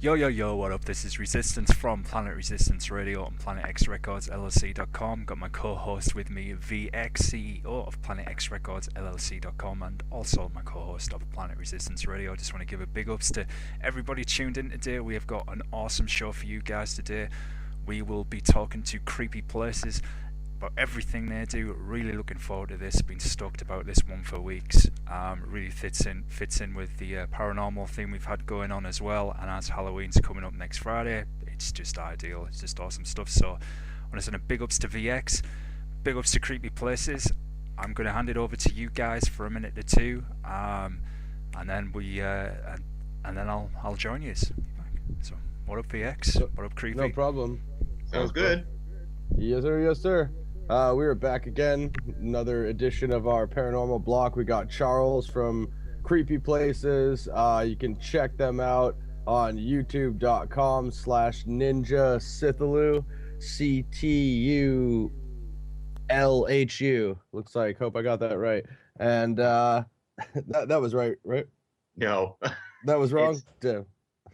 Yo, yo, yo, what up? This is Resistance from Planet Resistance Radio and PlanetXRecordsLLC.com. Got my co-host with me, VX, CEO of PlanetXRecordsLLC.com, and also my co-host of Planet Resistance Radio. Just want to give a big ups to everybody tuned in today. We have got an awesome show for you guys today. We will be talking to Creepy Places about everything they do. Really looking forward to this. Been stoked about this one for weeks. Really fits in with the paranormal theme we've had going on as well. And as Halloween's coming up next Friday, it's just ideal. It's just awesome stuff. So I want to send a big ups to VX, big ups to Creepy Places. I'm going to hand it over to you guys for a minute or two, and then I'll join you. So what up, VX? What up, Creepy? No problem. Sounds good. Yes, sir. Yes, sir. We are back again. Another edition of our paranormal block. We got Charles from Creepy Places. You can check them out on youtube.com/ninja CTULHU. Looks like. Hope I got that right. And that was right? No. That was wrong? Damn.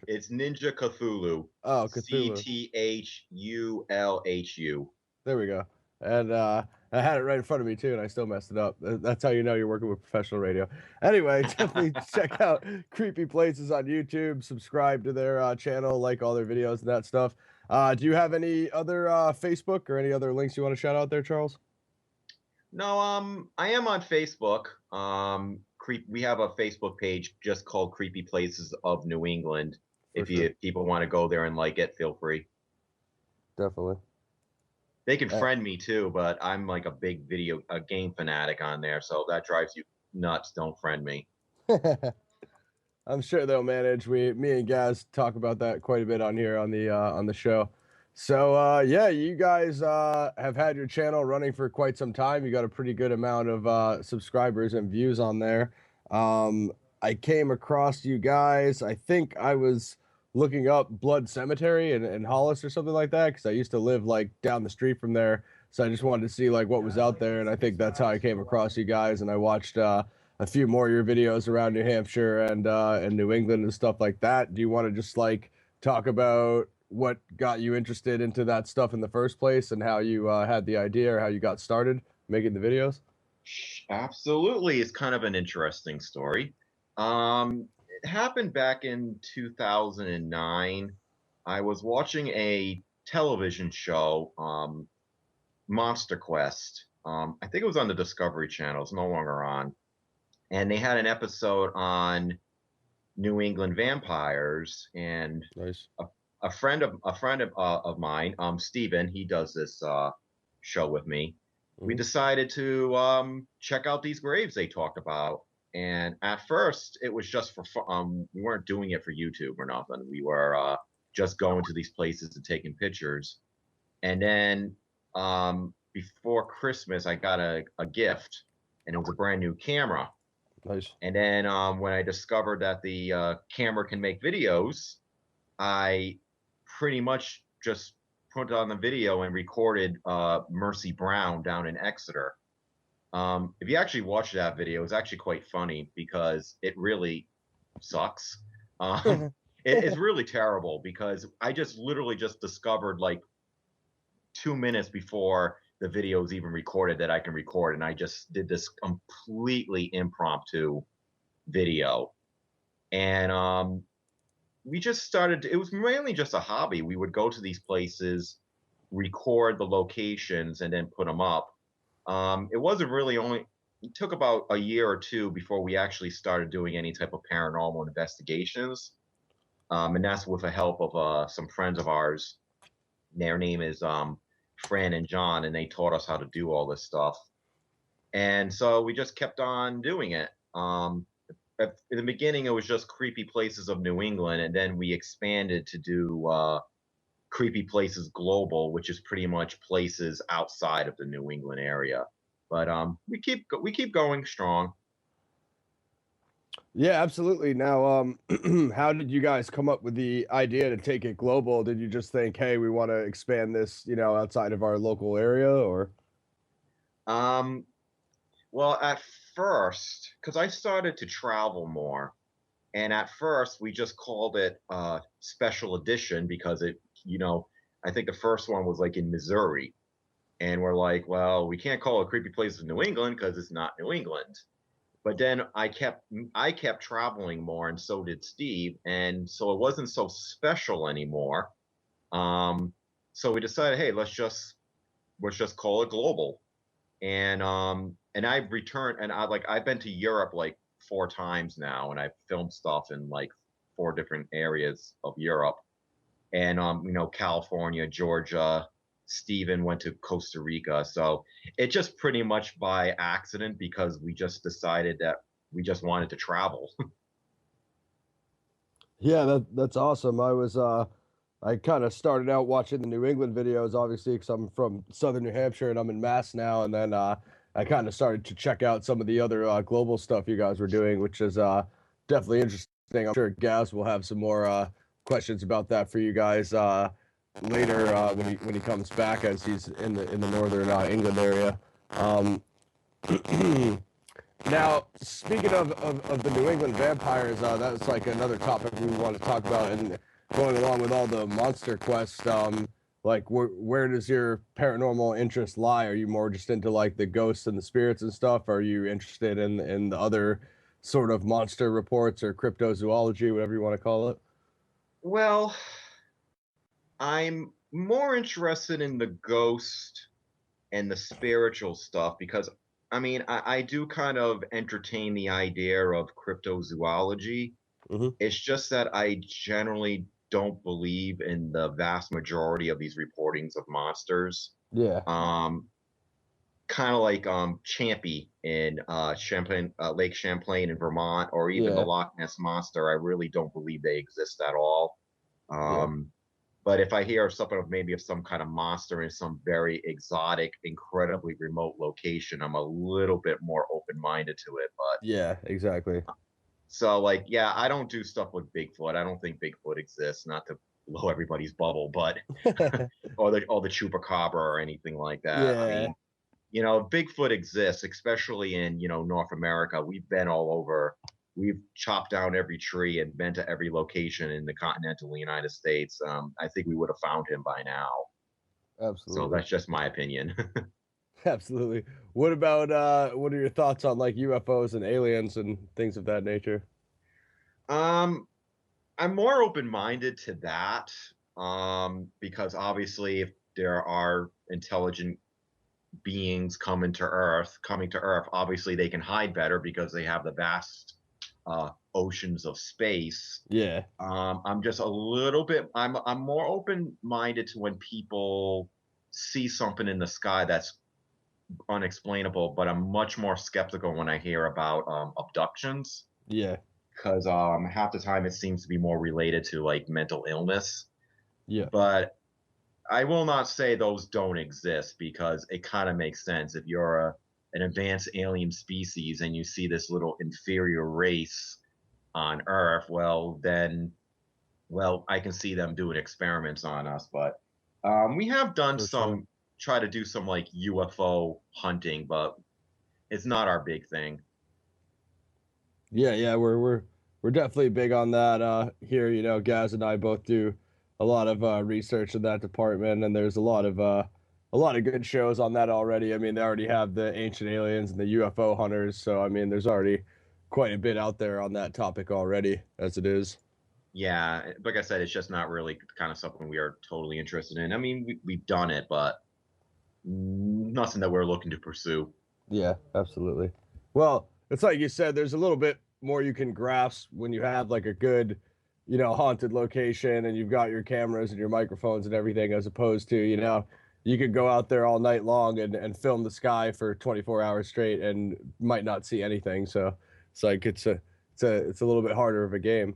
It's Ninja Cthulhu. Oh, Cthulhu. CTHULHU. There we go. And I had it right in front of me too, and I still messed it up. That's how you know you're working with professional radio. Anyway, definitely check out Creepy Places on YouTube. Subscribe to their channel, like all their videos and that stuff. Do you have any other Facebook or any other links you want to shout out there, Charles? No, I am on Facebook. We have a Facebook page just called Creepy Places of New England. If people want to go there and like it, feel free. Definitely. They can friend me too, but I'm like a big game fanatic on there, so if that drives you nuts, don't friend me. I'm sure they'll manage. Me and Gaz talk about that quite a bit on here on the show. So yeah, you guys have had your channel running for quite some time. You got a pretty good amount of subscribers and views on there. I came across you guys. I think I was looking up Blood Cemetery in Hollis or something like that, because I used to live like down the street from there. So I just wanted to see like what was out there, and I think that's how I came across you guys. And I watched a few more of your videos around New Hampshire and New England and stuff like that. Do you want to just like talk about what got you interested into that stuff in the first place, and how you had the idea or how you got started making the videos? Absolutely. It's kind of an interesting story. It happened back in 2009. I was watching a television show, Monster Quest. I think it was on the Discovery Channel. It's no longer on. And they had an episode on New England vampires. And Nice. a friend of mine, Steven, he does this show with me. We decided to check out these graves they talked about. And at first, it was just for fun. We weren't doing it for YouTube or nothing. We were just going to these places and taking pictures. And then before Christmas, I got a gift, and it was a brand new camera. Nice. And then when I discovered that the camera can make videos, I pretty much just put on the video and recorded Mercy Brown down in Exeter. If you actually watch that video, it's actually quite funny because it really sucks. It's really terrible because I literally just discovered like 2 minutes before the video was even recorded that I can record, and I just did this completely impromptu video. And we just started, it was mainly just a hobby. We would go to these places, record the locations, and then put them up. It wasn't really it took about a year or two before we actually started doing any type of paranormal investigations. And that's with the help of some friends of ours. Their name is Fran and John, and they taught us how to do all this stuff. And so we just kept on doing it. In the beginning, it was just Creepy Places of New England, and then we expanded to do Creepy Places Global, which is pretty much places outside of the New England area. But we keep going strong. Yeah, absolutely. Now, how did you guys come up with the idea to take it global? Did you just think, hey, we want to expand this, outside of our local area, or? Well, at first, because I started to travel more, And at first, we just called it Special Edition because it, I think the first one was like in Missouri. And we're like, well, we can't call it Creepy Places in New England because it's not New England. But then I kept traveling more, and so did Steve, and so it wasn't so special anymore. Um, so we decided, hey, let's just call it global. And I've returned, and I've been to Europe like 4 times now, and I've filmed stuff in like 4 different areas of Europe, and California, Georgia. Steven went to Costa Rica, so it just pretty much by accident because we just decided that we just wanted to travel. Yeah, that's awesome. I kind of started out watching the New England videos, obviously, because I'm from Southern New Hampshire and I'm in Mass now. And then I kind of started to check out some of the other global stuff you guys were doing, which is definitely interesting. I'm sure Gaz will have some more questions about that for you guys later when he comes back, as he's in the northern England area. Um, Now, speaking of the New England vampires, that's like another topic we want to talk about. And going along with all the monster quests, like where does your paranormal interest lie? Are you more just into like the ghosts and the spirits and stuff? Are you interested in the other sort of monster reports or cryptozoology, whatever you want to call it? Well, I'm more interested in the ghost and the spiritual stuff because I mean I do kind of entertain the idea of cryptozoology. Hmm. It's just that I generally don't believe in the vast majority of these reportings of monsters. Yeah, Um, Kind of like Champy in Champlain, Lake Champlain in Vermont, or even the yeah, Loch Ness monster. I really don't believe they exist at all. yeah, Um, but if I hear of something of maybe of some kind of monster in some very exotic, incredibly remote location, I'm a little bit more open-minded to it. But yeah, exactly. so like, yeah, I don't do stuff with Bigfoot. I don't think Bigfoot exists, not to blow everybody's bubble, but or the chupacabra or anything like that. I Yeah, mean, Bigfoot exists, especially in, North America. We've been all over. We've chopped down every tree and been to every location in the continental United States. I think we would have found him by now. So absolutely. that's just my opinion. Absolutely. What are your thoughts on like UFOs and aliens and things of that nature? um, I'm more open-minded to that, because obviously, if there are intelligent beings coming to Earth, obviously they can hide better because they have the vast oceans of space. Yeah, I'm just a little bit. I'm more open-minded to when people see something in the sky that's unexplainable, but I'm much more skeptical when I hear about abductions yeah, because half the time it seems to be more related to like mental illness. yeah, But I will not say those don't exist because it kind of makes sense. If you're an advanced alien species and you see this little inferior race on Earth, well, I can see them doing experiments on us. But we have done for sure. try to do some like UFO hunting, but it's not our big thing. Yeah, yeah, we're definitely big on that here. Gaz and I both do a lot of research in that department, and there's a lot of good shows on that already. I mean, they already have the Ancient Aliens and the UFO Hunters, so I mean, there's already quite a bit out there on that topic already as it is. Yeah, like I said, it's just not really the kind of something we are totally interested in. I mean, we've done it, but nothing that we're looking to pursue. Yeah, absolutely. Well, it's like you said, there's a little bit more you can grasp when you have like a good, haunted location and you've got your cameras and your microphones and everything, as opposed to, you could go out there all night long and film the sky for 24 hours straight and might not see anything. So it's like it's a little bit harder of a game.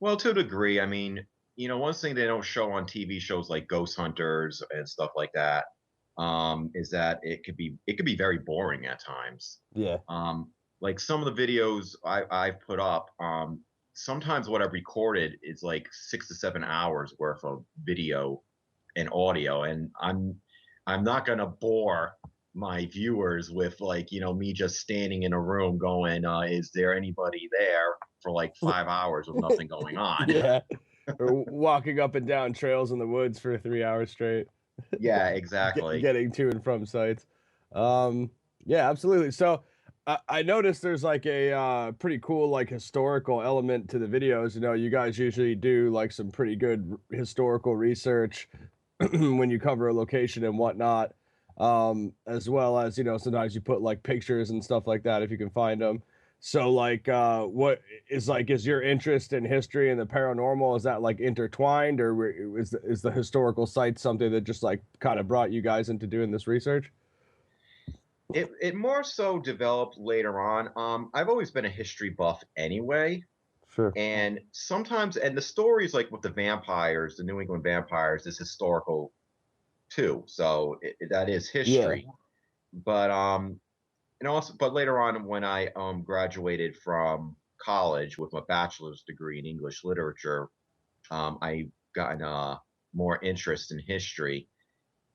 Well, to a degree, I mean, one thing they don't show on TV shows like Ghost Hunters and stuff like that, is that it could be very boring at times. Yeah. Like some of the videos I've put up, sometimes what I've recorded is like 6 to 7 hours worth of video and audio, and I'm not gonna bore my viewers with like me just standing in a room going, is there anybody there? for like 5 hours with nothing going on. Yeah. Or walking up and down trails in the woods for 3 hours straight. Yeah, exactly. Getting to and from sites. Yeah, absolutely. So I noticed there's like a pretty cool like historical element to the videos. You know, you guys usually do like some pretty good historical research when you cover a location and whatnot. As well as, you know, sometimes you put like pictures and stuff like that if you can find them. So like what is your interest in history and the paranormal, is that like intertwined, or is the historical site something that just like kind of brought you guys into doing this research? It more so developed later on. I've always been a history buff anyway, Sure. and sometimes, and the stories like with the vampires, the New England vampires, is historical too. So that is history. But and also, but later on when I graduated from college with my bachelor's degree in English literature, I gotten more interest in history.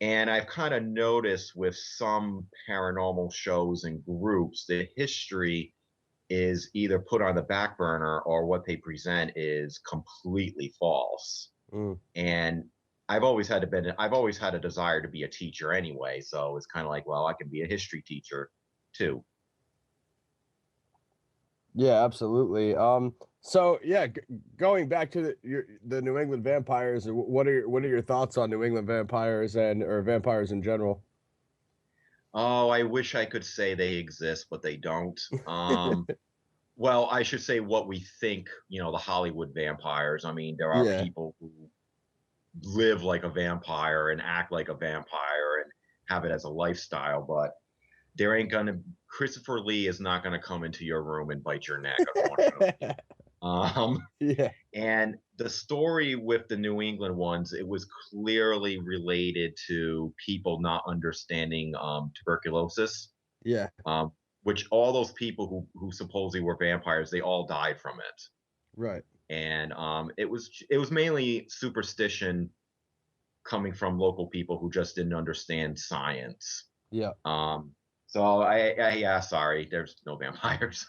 And I've kind of noticed with some paranormal shows and groups that history is either put on the back burner or what they present is completely false. Mm. And I've always had a desire to be a teacher anyway. So it's kind of like, well, I can be a history teacher too. Yeah, absolutely. So yeah, going back to the New England vampires, what are your thoughts on New England vampires or vampires in general? Oh, I wish I could say they exist, but they don't. Well, I should say what we think, the Hollywood vampires. I mean, there are Yeah. people who live like a vampire and act like a vampire and have it as a lifestyle, but there ain't gonna Christopher Lee is not gonna come into your room and bite your neck, unfortunately. Yeah. And the story with the New England ones, it was clearly related to people not understanding tuberculosis, Yeah. which all those people who supposedly were vampires, they all died from it. Right. And it was mainly superstition coming from local people who just didn't understand science. Yeah. So yeah, sorry, there's no vampires.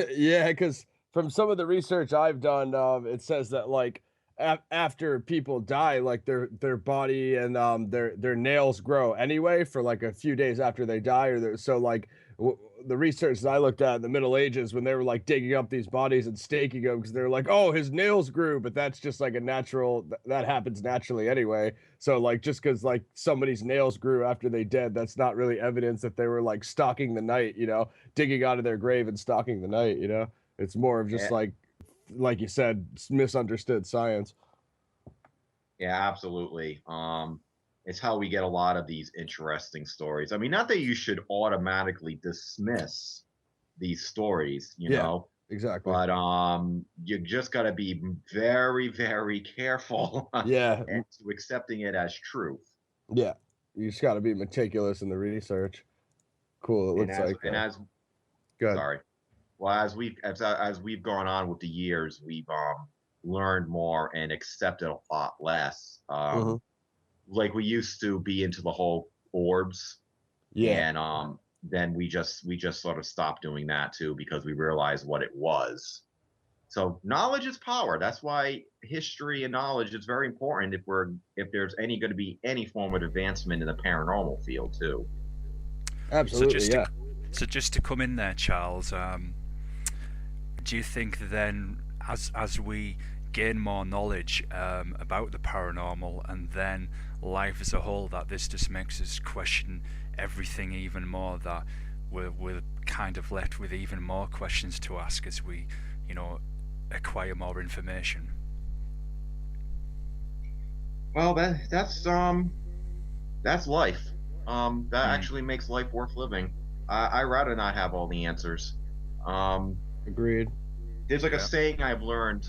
Yeah, because from some of the research I've done, it says that like after people die, like their body and their nails grow anyway for like a few days after they die, so like the research that I looked at in the Middle Ages when they were like digging up these bodies and staking them because they're like, oh, his nails grew, but that's just like a natural that happens naturally anyway. So like just because like somebody's nails grew after they dead, that's not really evidence that they were like stalking the night, digging out of their grave and stalking the night. It's more of just Yeah, like you said, misunderstood science. yeah, absolutely. It's how we get a lot of these interesting stories. I mean, not that you should automatically dismiss these stories, Yeah, exactly. but you just got to be very, very careful Yeah, and to accepting it as truth. yeah. You just got to be meticulous in the research. Cool. It And looks as like and as good. sorry, well, as we've gone on with the years, we've learned more and accepted a lot less. Hmm. Like we used to be into the whole orbs, Yeah, and then we just sort of stopped doing that too because we realized what it was. So knowledge is power. That's why history and knowledge is very important if there's going to be any form of advancement in the paranormal field too. absolutely. Yeah. So just to come in there, Charles, do you think then, as we gain more knowledge about the paranormal and then life as a whole, that this just makes us question everything even more, that we're kind of left with even more questions to ask as we, acquire more information? Well, that's life. That actually makes life worth living. I rather not have all the answers. Agreed. There's like a Yeah. saying I've learned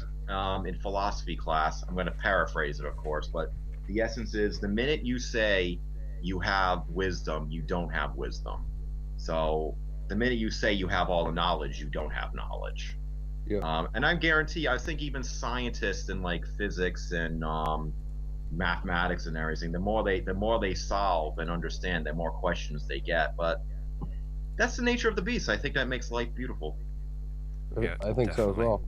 in philosophy class. I'm going to paraphrase it, of course, but the essence is the minute you say you have wisdom, you don't have wisdom. So the minute you say you have all the knowledge, you don't have knowledge. Yeah. And I think even scientists in like physics and mathematics and everything, the more they solve and understand, the more questions they get. But that's the nature of the beast. I think that makes life beautiful. Yeah, I think so as definitely.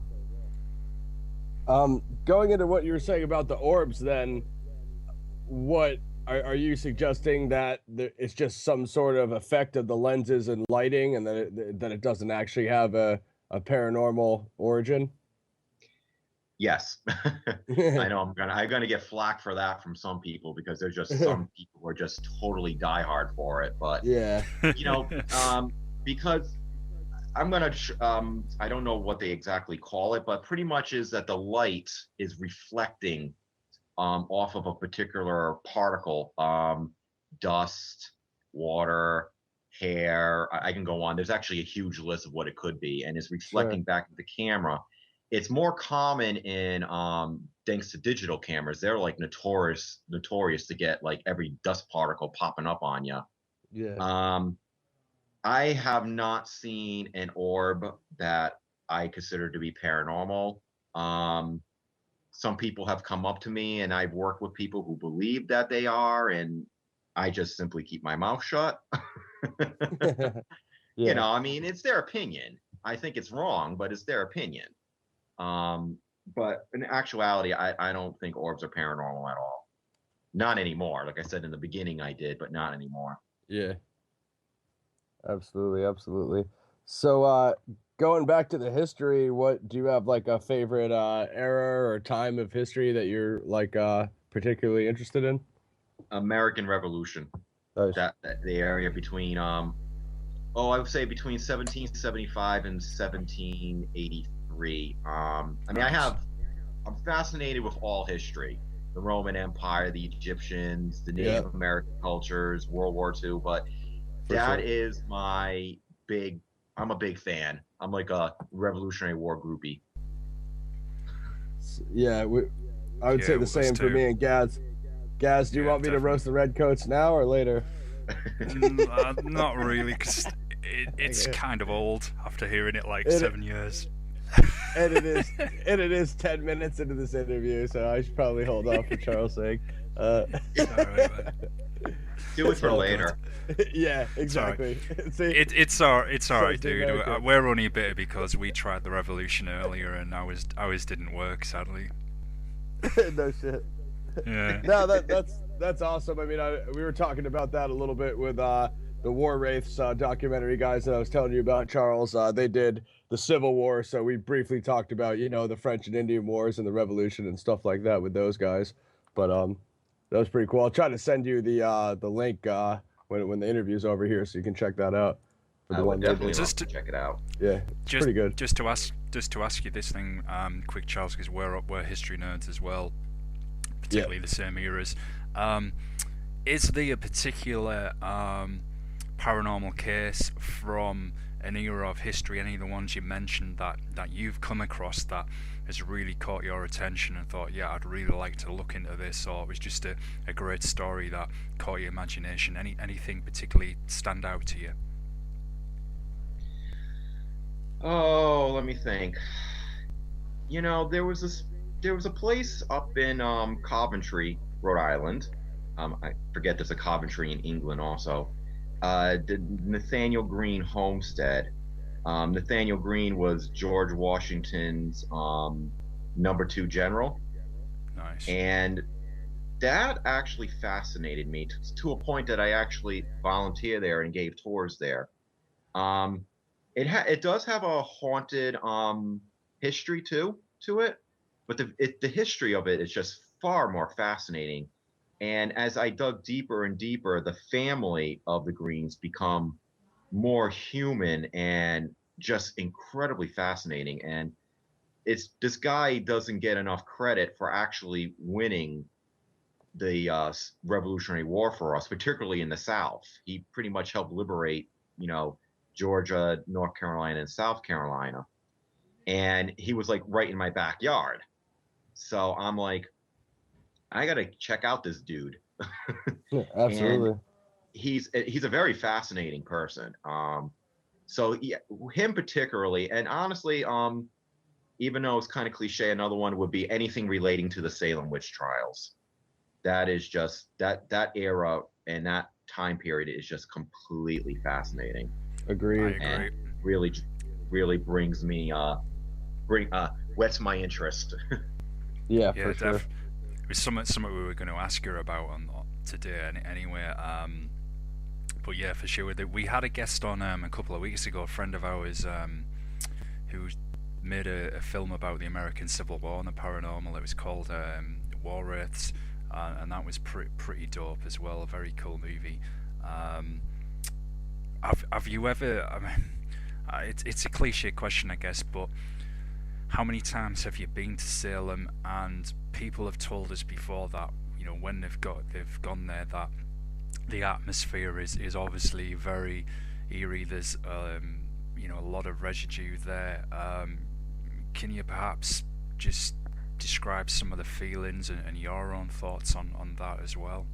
well. Going into what you were saying about the orbs, then, what are you suggesting that it's just some sort of effect of the lenses and lighting, and that it doesn't actually have a paranormal origin? Yes. I know I'm gonna get flack for that from some people because there's just some people who are just totally diehard for it. But Yeah, you know, because I'm gonna I don't know what they exactly call it, but pretty much is that the light is reflecting off of a particular particle, dust, water, hair. I can go on. There's actually a huge list of what it could be, and it's sure. reflecting back at the camera. It's more common in thanks to digital cameras. They're like notorious to get like every dust particle popping up on you. Yeah. Um, I have not seen an orb that I consider to be paranormal. Um, some people have come up to me and I've worked with people who believe that they are, and I just simply keep my mouth shut. Yeah. I mean, it's their opinion. I think it's wrong, but it's their opinion. Um, but in actuality, I don't think orbs are paranormal at all. Not anymore. Like I said in the beginning, I did, but not anymore. Yeah. Absolutely, absolutely. So, going back to the history, what do you have, like, a favorite era or time of history that you're like particularly interested in? American Revolution. Nice. That the area between I would say between 1775 and 1783. I mean, Nice. I'm fascinated with all history, the Roman Empire, the Egyptians, the Yeah, Native American cultures, World War II. But for that sure. is my big. I'm a big fan. I'm like a Revolutionary War groupie. Yeah, I would say Yeah, the us same for too. me and Gaz. Gaz, do you Yeah, want me to definitely. roast the redcoats now or later? Not really, because it's Okay. kind of old after hearing it like It 7 years. and it is 10 minutes into this interview, so I should probably hold off for Charles' sake. Uh, It's alright, man. Do it It's for all good. later. yeah, It's alright. exactly. See, It's says alright, the dude. American. We're only bitter because we tried the revolution earlier and ours didn't work, sadly. No shit. Yeah. No, that's awesome. I mean, we were talking about that a little bit with the War Wraiths documentary guys that I was telling you about, Charles. They did the Civil War, so we briefly talked about the French and Indian Wars and the Revolution and stuff like that with those guys. But that was pretty cool. I'll try to send you the link when the interview's over here, so you can check that out for I the would one they definitely did. love Just to check it out. Yeah, it's just pretty good. just to ask you this thing, quick, Charles, because we're history nerds as well, Yeah. particularly the same eras. Um, is there a particular paranormal case from an era of history, any of the ones you mentioned that you've come across that has really caught your attention and thought, yeah, I'd really like to look into this, or it was just a great story that caught your imagination? Anything particularly stand out to you? Oh, let me think. There was a place up in Coventry, Rhode Island. I forget there's a Coventry in England also. The Nathaniel Green Homestead. Nathaniel Green was George Washington's number two general, Nice. and that actually fascinated me to a point that I actually volunteered there and gave tours there. Um, it does have a haunted history to it, but the history of it is just far more fascinating. And as I dug deeper and deeper, the family of the Greens become more human and just incredibly fascinating. And it's this guy doesn't get enough credit for actually winning the Revolutionary War for us, particularly in the South. He pretty much helped liberate, you know, Georgia, North Carolina, and South Carolina. And he was like right in my backyard. So I'm like, I got to check out this dude. Yeah, And absolutely. he's a very fascinating person. So yeah, him particularly, and honestly, even though it's kind of cliche, another one would be anything relating to the Salem witch trials. That is just that era and that time period is just completely fascinating I Agreed. and agree. really really brings me whets my interest. Yeah, Yeah, for sure. it was something we were going to ask her about on today. Anyway, but yeah, for sure. We had a guest on a couple of weeks ago, a friend of ours who made a film about the American Civil War and the paranormal. It was called War Wraiths, and that was pretty dope as well. A very cool movie. Have you ever? I mean, it's a cliche question, I guess, but how many times have you been to Salem? And people have told us before that, you know, when they've gone there, that the atmosphere is obviously very eerie. There's you know, a lot of residue there. Can you perhaps just describe some of the feelings and your own thoughts on that as well?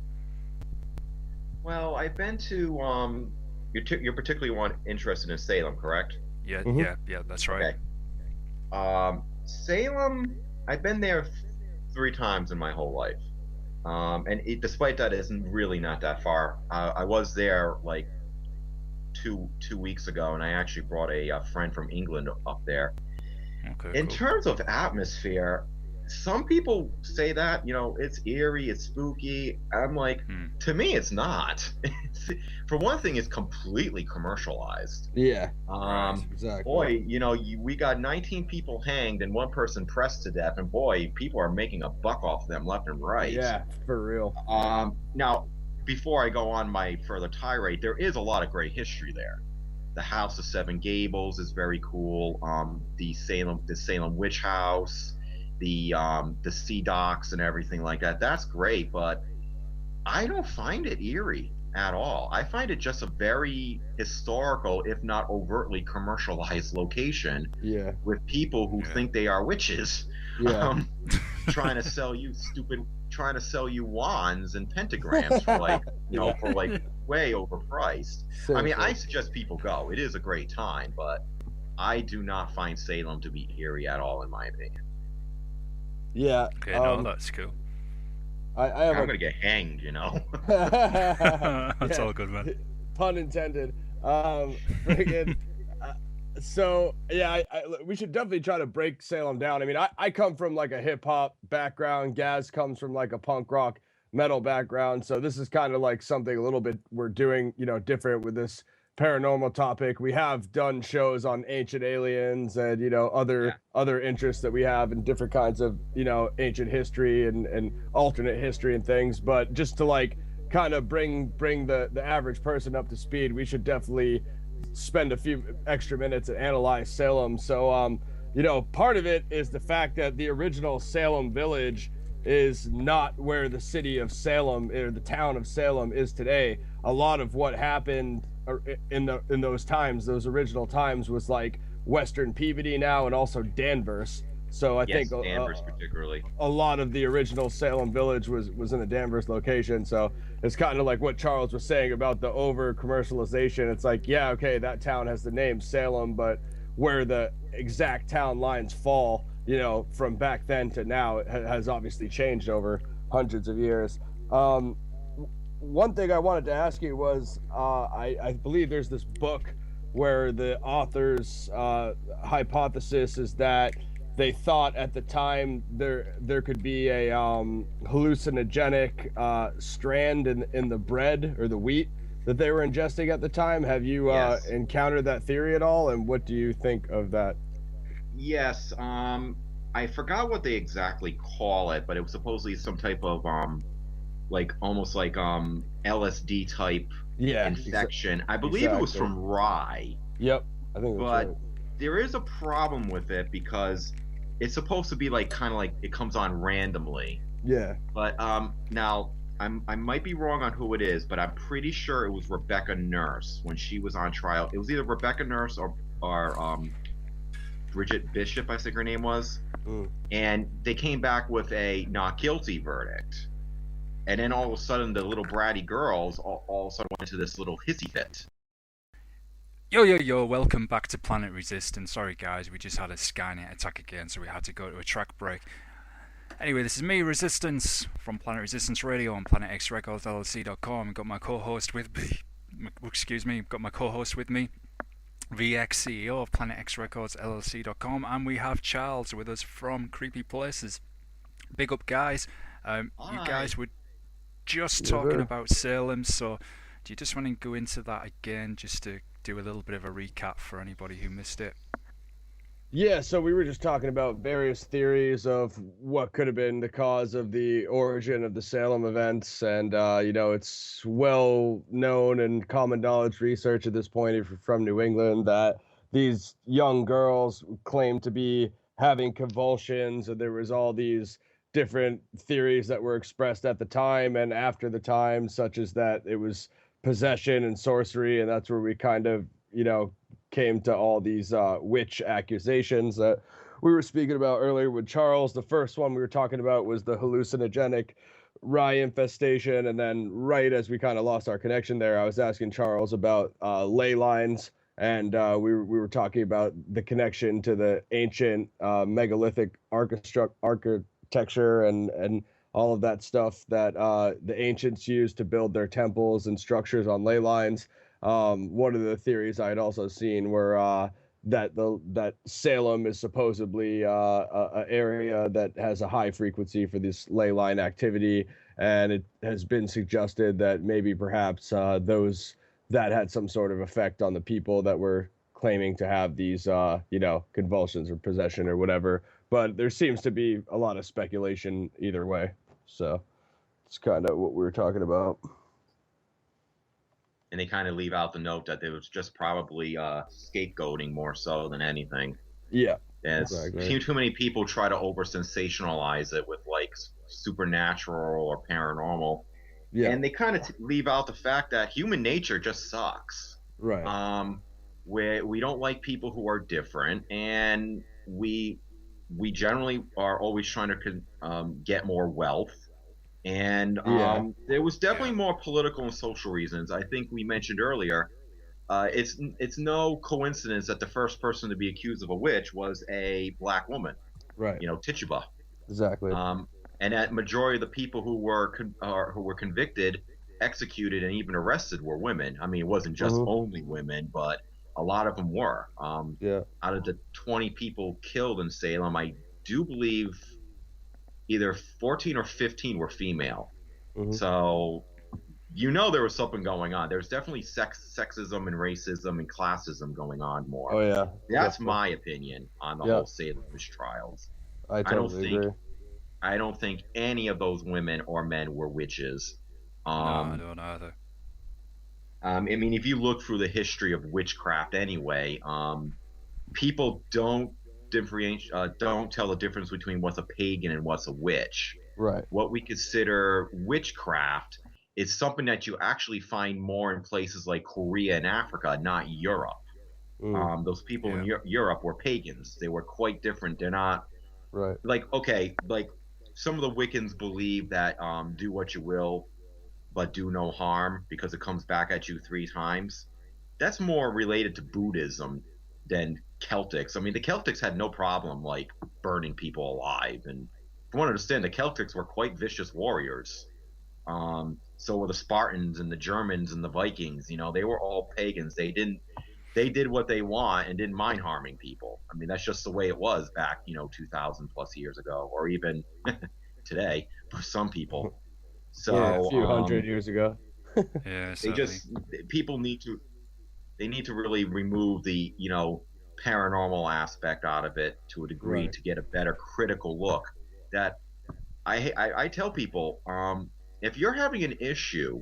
Well, I've been to you're particularly interested in Salem, correct? Yeah, Mhm. yeah, that's right. Okay. Salem, I've been there 3 times in my whole life. Despite that, it's really not that far. I was there like two weeks ago, and I actually brought a friend from England up there. Okay, In cool. terms of atmosphere, some people say that, it's eerie, it's spooky. I'm like, to me, it's not. For one thing, it's completely commercialized. Yeah, Right. exactly. Boy, we got 19 people hanged and 1 person pressed to death, and boy, people are making a buck off them left and right. Yeah, for real. Now, before I go on my further tirade, there is a lot of great history there. The House of Seven Gables is very cool. The Salem Witch House, the Sea Docks and everything like that. That's great, but I don't find it eerie at all. I find it just a very historical, if not overtly commercialized location Yeah, with people who Yeah. think they are witches, yeah. trying to sell you wands and pentagrams for like way overpriced. I mean, I Seriously. suggest people go. It is a great time, but I do not find Salem to be eerie at all, in my opinion. Yeah. Okay, no, that's cool. I have I'm a gonna get hanged, That's Yeah, all good, man. pun intended. Friggin', so yeah, we should definitely try to break Salem down. I mean, I come from like a hip hop background. Gaz comes from like a punk rock metal background. So this is kind of like something a little bit we're doing, different with this paranormal topic. We have done shows on ancient aliens and Yeah. other interests that we have in different kinds of ancient history and alternate history and things. But just to like kind of bring the average person up to speed, we should definitely spend a few extra minutes and analyze Salem. So part of it is the fact that the original Salem village is not where the city of Salem or the town of Salem is today. A lot of what happened in those times, those original times, was like Western Peabody now, and also Danvers. So I Yes, think Danvers particularly. a lot of the original Salem village was in the Danvers location. So it's kind of like what Charles was saying about the over commercialization. It's like, yeah, okay, that town has the name Salem, but where the exact town lines fall, from back then to now, it has obviously changed over hundreds of years. One thing I wanted to ask you was, I believe there's this book where the author's hypothesis is that they thought at the time there could be a hallucinogenic strand in the bread or the wheat that they were ingesting at the time. Have you Yes. encountered that theory at all, and what do you think of that? Yes, I forgot what they exactly call it, but it was supposedly some type of like almost like LSD type Yeah, infection. I believe it was exactly. from rye, Yep, I think that's but right. there is a problem with it because it's supposed to be like kind of like it comes on randomly. Yeah, But now I might be wrong on who it is, but I'm pretty sure it was Rebecca Nurse when she was on trial. It was either Rebecca Nurse or Bridget Bishop, I think her name was. Mm. And they came back with a not guilty verdict. And then all of a sudden, the little bratty girls all of a sudden went into this little hissy fit. Yo, welcome back to Planet Resistance. Sorry guys, we just had a Skynet attack again, so we had to go to a track break. Anyway, this is me, Resistance, from Planet Resistance Radio on PlanetXRecordsLLC.com. Got my co-host with me. Got my co-host with me, VX CEO of Planet X Records LLC.com, and we have Charles with us from Creepy Places. Big up, guys. You guys were just talking about Salem, so do you just want to go into that again, just to do a little bit of a recap for anybody who missed it? Yeah, so we were just talking about various theories of what could have been the cause of the origin of the Salem events. And, it's well known and common knowledge research at this point, if you're from New England, that these young girls claim to be having convulsions. And there was all these different theories that were expressed at the time and after the time, such as that it was possession and sorcery. And that's where we kind of, came to all these witch accusations that we were speaking about earlier with Charles. The first one we were talking about was the hallucinogenic rye infestation. And then right as we kind of lost our connection there, I was asking Charles about ley lines. And we were talking about the connection to the ancient megalithic architecture and all of that stuff that the ancients used to build their temples and structures on ley lines. One of the theories I had also seen were that Salem is supposedly a area that has a high frequency for this ley line activity, and it has been suggested that maybe perhaps those that had some sort of effect on the people that were claiming to have these convulsions or possession or whatever. But there seems to be a lot of speculation either way, so it's kind of what we were talking about. And they kind of leave out the note that it was just probably scapegoating more so than anything. Yeah, exactly. Too many people try to over sensationalize it with like supernatural or paranormal, and they kind of leave out the fact that human nature just sucks. Right. Where we don't like people who are different, and we generally are always trying to get more wealth. And there was definitely more political and social reasons. I think we mentioned earlier, it's no coincidence that the first person to be accused of a witch was a black woman, right? Tituba. Exactly. And that majority of the people who were convicted, executed, and even arrested were women. I mean, it wasn't just only women, but a lot of them were. Out of the 20 people killed in Salem, I do believe either 14 or 15 were female. So, there was something going on. There's definitely sexism and racism and classism going on more. Oh, yeah. That's my opinion on the whole Salem witch trials. I totally agree. I don't think any of those women or men were witches. No, I don't either. I mean, if you look through the history of witchcraft anyway, people don't tell the difference between what's a pagan and what's a witch. Right. What we consider witchcraft is something that you actually find more in places like Korea and Africa, not Europe. Those people in Europe were pagans. They were quite different. They're not like some of the Wiccans believe that do what you will, but do no harm because it comes back at you 3 times. That's more related to Buddhism than Celtics. I mean, the Celtics had no problem like burning people alive, and if you want to understand, the Celtics were quite vicious warriors. So were the Spartans and the Germans and the Vikings. They were all pagans. They did what they want and didn't mind harming people. I mean, that's just the way it was back 2,000 plus years ago, or even today for some people. So a few hundred years ago. People need to really remove the paranormal aspect out of it to a degree to get a better critical look. That I tell people, if you're having an issue,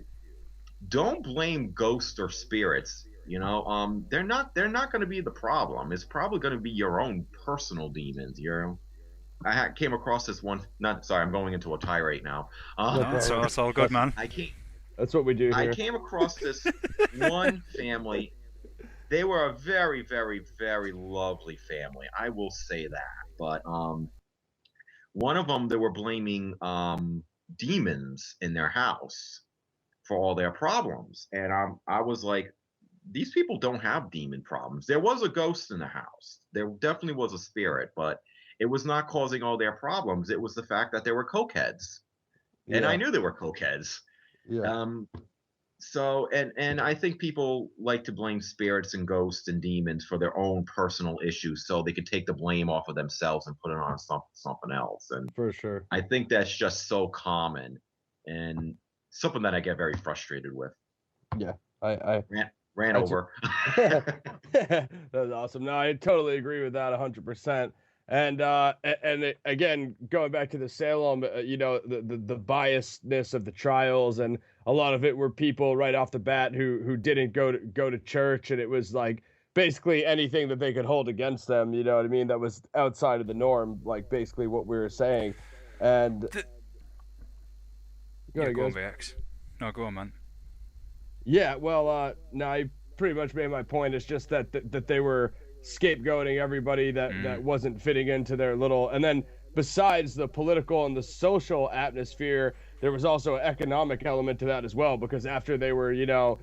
don't blame ghosts or spirits. They're not going to be the problem. It's probably going to be your own personal demons. I came across this one. I'm going into a tirade now. So it's all good, man. That's what we do here. I came across this one family. They were a very, very, very lovely family. I will say that. But one of them, they were blaming demons in their house for all their problems. And I was like, these people don't have demon problems. There was a ghost in the house. There definitely was a spirit, but it was not causing all their problems. It was the fact that they were cokeheads. And I knew they were cokeheads. Yeah. So, and I think people like to blame spirits and ghosts and demons for their own personal issues, so they can take the blame off of themselves and put it on something else. And For sure. I think that's just so common, and something that I get very frustrated with. Yeah, I Ran I over. That was awesome. No, I totally agree with that 100%. And again, going back to the Salem, you know, the biasness of the trials, and a lot of it were people right off the bat who didn't go to church, and it was like basically anything that they could hold against them. You know what I mean? That was outside of the norm, like basically what we were saying. And go ahead, Go on, guys. VX. No, go on, man. Yeah, well, no, I pretty much made my point. It's just that they were scapegoating everybody that wasn't fitting into their little. And then besides the political and the social atmosphere, there was also an economic element to that as well. Because after they were, you know,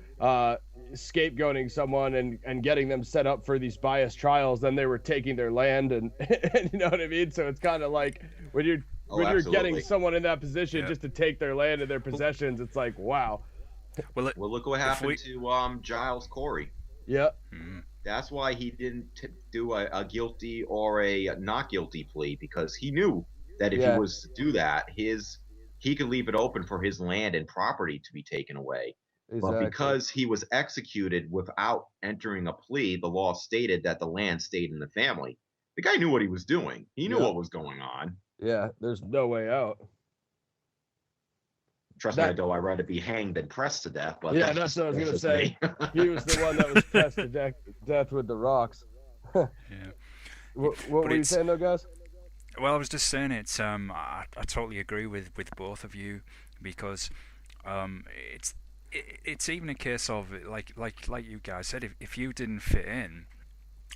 scapegoating someone and getting them set up for these biased trials, then they were taking their land and, and you know what I mean. So it's kind of like when you're getting Absolutely. someone in that position Yeah. just to take their land and their possessions, it's like wow. Well, Well, look what happened to Giles Corey. Yeah. That's why he didn't do a guilty or a not guilty plea, because he knew that if Yeah. he was to do that, he could leave it open for his land and property to be taken away. But Exactly. because he was executed without entering a plea, the law stated that the land stayed in the family. The guy knew what he was doing. He knew Yeah. what was going on. Yeah, there's no way out. Trust me, though, I'd rather be hanged than pressed to death. But Yeah, that's what I was gonna just say. me. He was the one that was pressed to death with the rocks. yeah. What were you it's- saying though, guys? Well, I was just saying it's I totally agree with both of you, because it's even a case of like you guys said, if you didn't fit in,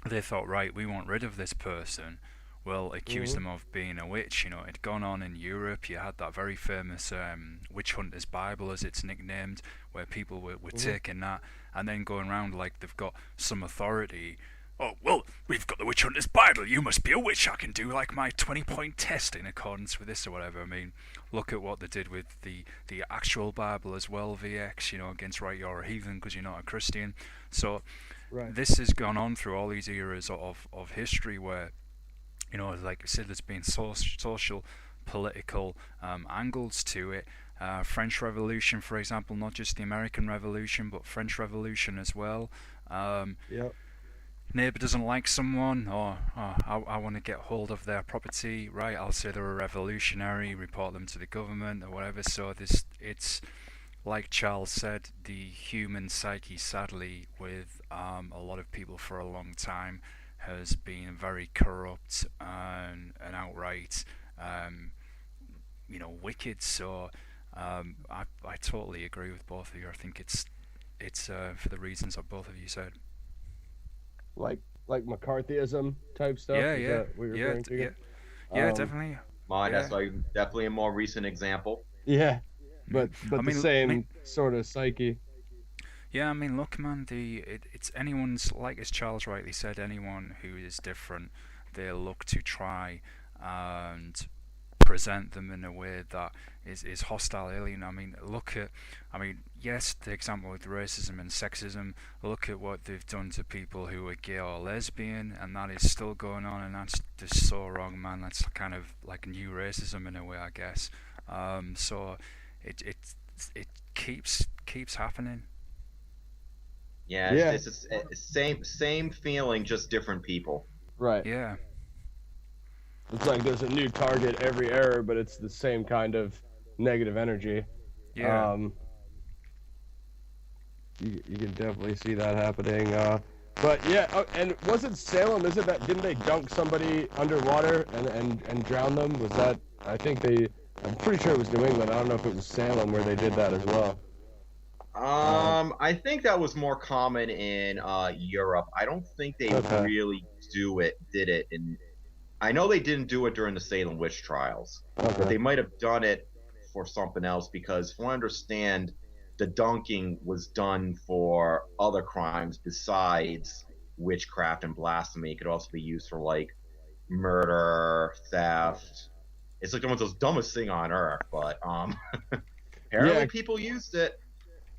they thought, right, we want rid of this person. Well, accuse them of being a witch. You know, it'd gone on in Europe. You had that very famous witch hunter's Bible, as it's nicknamed, where people were taking that and then going around like they've got some authority. Oh, well, we've got the witch hunter's Bible. You must be a witch. I can do like my 20-point test in accordance with this or whatever. I mean, look at what they did with the actual Bible as well, VX, you know, against right, you're a heathen because you're not a Christian. So Right. this has gone on through all these eras of history where, you know, like I said, there's been social, political angles to it. French Revolution, for example, not just the American Revolution, but French Revolution as well. Yep. Neighbour doesn't like someone, or I want to get hold of their property, right? I'll say they're a revolutionary, report them to the government or whatever. So it's like Charles said, the human psyche, sadly, with a lot of people for a long time, has been very corrupt and outright, you know, wicked. So I totally agree with both of you. I think it's for the reasons that both of you said. Like McCarthyism type stuff. Yeah, Is yeah, that what you're yeah, referring to? yeah, definitely. That's like definitely a more recent example. Yeah, but I the mean, same sort of psyche. Yeah, I mean, look, man, it's anyone's, like as Charles rightly said, anyone who is different, they'll look to try and present them in a way that is hostile, alien. I mean, yes, the example with racism and sexism, look at what they've done to people who are gay or lesbian, and that is still going on, and that's just so wrong, man. That's kind of like new racism in a way, I guess. So it keeps happening. Yeah, Yeah. it's same feeling, just different people. Right. Yeah. It's like there's a new target every era, but it's the same kind of negative energy. Yeah. You can definitely see that happening. But yeah, and wasn't Salem? Is it that didn't they dunk somebody underwater and drown them? Was that? I think they. I'm pretty sure it was New England. I don't know if it was Salem where they did that as well. I think that was more common in Europe. I don't think they really did it in. I know they didn't do it during the Salem witch trials, but they might have done it for something else, because from what I understand, the dunking was done for other crimes besides witchcraft and blasphemy. It could also be used for like murder, theft. It's like one of those dumbest thing on earth, but apparently people used it.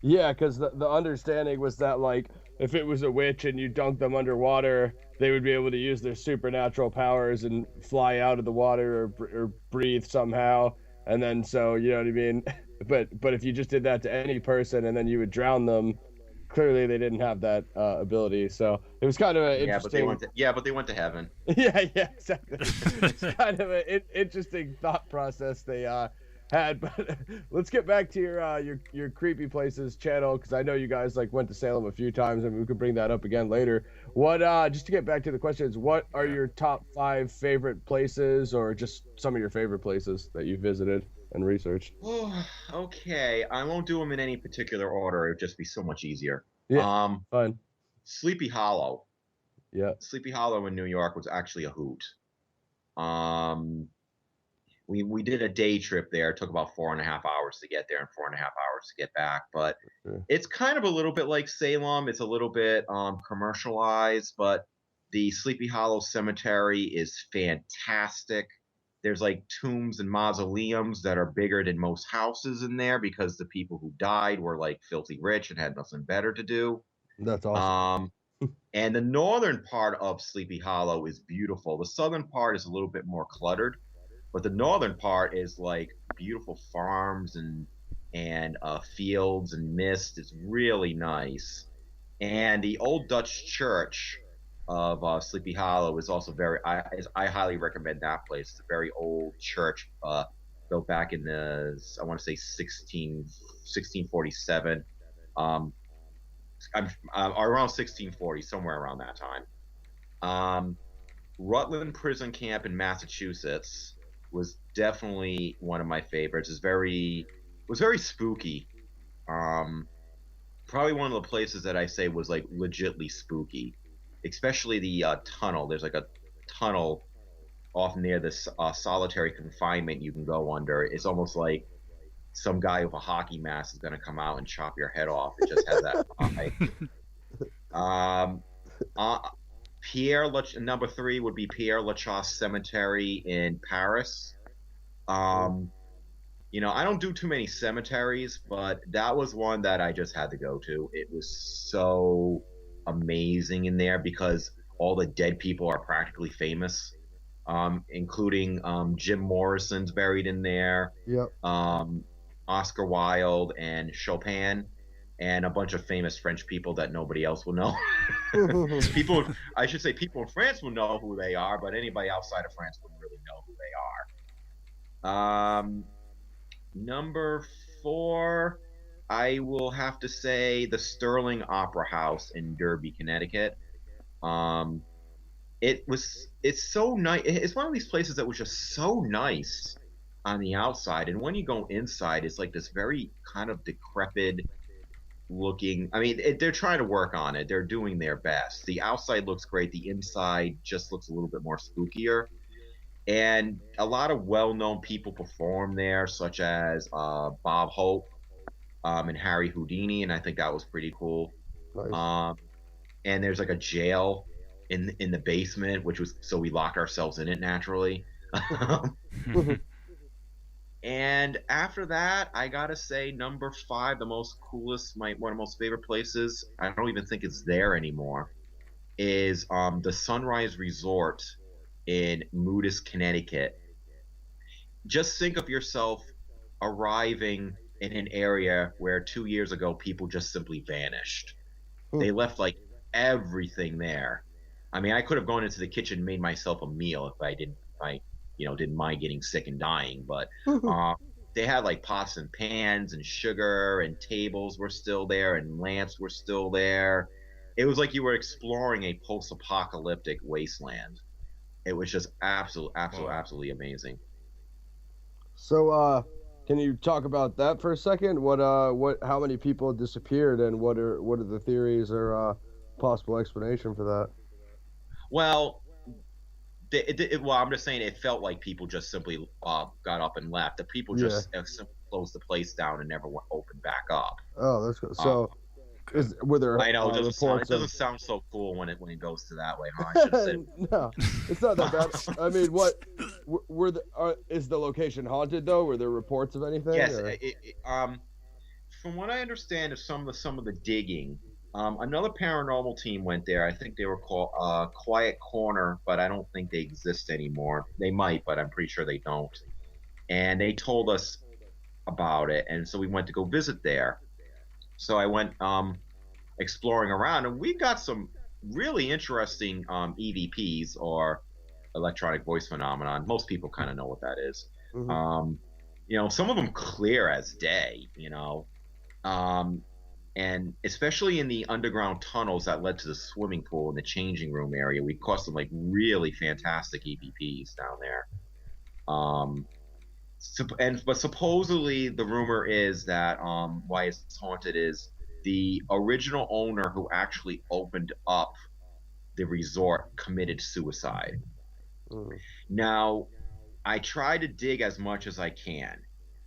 Yeah, because the understanding was that, like, if it was a witch and you dunked them underwater, they would be able to use their supernatural powers and fly out of the water or breathe somehow. And then, so, you know what I mean? But if you just did that to any person and then you would drown them, clearly they didn't have that ability. So it was kind of an Yeah, but they interesting. went to heaven. Yeah, exactly. It's kind of an interesting thought process they had. But let's get back to your creepy places channel, because I know you guys like went to Salem a few times, and we could bring that up again later. What just to get back to the questions, what are your top 5 favorite places, or just some of your favorite places that you visited and researched? Oh, okay. I won't do them in any particular order. It would just be so much easier. Yeah, fine. Sleepy Hollow. Yeah. Sleepy Hollow in New York was actually a hoot. Um, we did a day trip there. It took about 4.5 hours to get there and 4.5 hours to get back. But Sure. it's kind of a little bit like Salem. It's a little bit commercialized, but the Sleepy Hollow Cemetery is fantastic. There's like tombs and mausoleums that are bigger than most houses in there because the people who died were like filthy rich and had nothing better to do. That's awesome. And the northern part of Sleepy Hollow is beautiful. The southern part is a little bit more cluttered, but the northern part is like beautiful farms and fields and mist. It's really nice. And the old Dutch church of Sleepy Hollow is also I highly recommend that place. It's a very old church built back in I want to say 1647. I'm around 1640, somewhere around that time. Rutland Prison Camp in Massachusetts was definitely one of my favorites. It was very spooky. Probably one of the places that I say was like legitly spooky, especially the tunnel. There's like a tunnel off near this solitary confinement you can go under. It's almost like some guy with a hockey mask is going to come out and chop your head off. It just has that vibe. Number 3 would be Pierre Lachaise Cemetery in Paris. You know, I don't do too many cemeteries, but that was one that I just had to go to. It was so amazing in there because all the dead people are practically famous, including Jim Morrison's buried in there. Yep. Oscar Wilde and Chopin, and a bunch of famous French people that nobody else will know. People in France will know who they are, but anybody outside of France wouldn't really know who they are. Number 4, I will have to say the Sterling Opera House in Derby, Connecticut. It's so nice. It's one of these places that was just so nice on the outside, and when you go inside, it's like this very kind of decrepit looking. I mean, they're trying to work on it. They're doing their best. The outside looks great. The inside just looks a little bit more spookier. And a lot of well-known people perform there, such as Bob Hope and Harry Houdini, and I think that was pretty cool. Nice. And there's like a jail in the basement, which was so we locked ourselves in it naturally. And after that, I gotta say, number 5, the most coolest, one of the most favorite places. I don't even think it's there anymore. Is the Sunrise Resort in Moodus, Connecticut. Just think of yourself arriving in an area where 2 years ago people just simply vanished. They left like everything there. I mean, I could have gone into the kitchen and made myself a meal if I didn't mind getting sick and dying. But they had like pots and pans and sugar, and tables were still there, and lamps were still there. It was like you were exploring a post-apocalyptic wasteland. It was just absolutely amazing. So, can you talk about that for a second? How many people disappeared, and what are the theories or possible explanation for that? Well, I'm just saying it felt like people just simply got up and left. The people just simply closed the place down and never opened back up. Oh, that's good. So, were there? I know it doesn't sound so cool when it goes to that way, huh? I should have said. No, it's not that bad. I mean, what is the location haunted though? Were there reports of anything? Yes, from what I understand of some of the digging, another paranormal team went there. I think they were called Quiet Corner, but I don't think they exist anymore. They might, but I'm pretty sure they don't. And they told us about it, and so we went to go visit there. So I went exploring around, and we got some really interesting EVPs, or electronic voice phenomenon. Most people kind of know what that is. Mhm. Some of them clear as day. Um, and especially in the underground tunnels that led to the swimming pool and the changing room area, we caught some like really fantastic EVPs down there. But supposedly the rumor is that why it's haunted is the original owner who actually opened up the resort committed suicide. Mhm. Now, I try to dig as much as I can,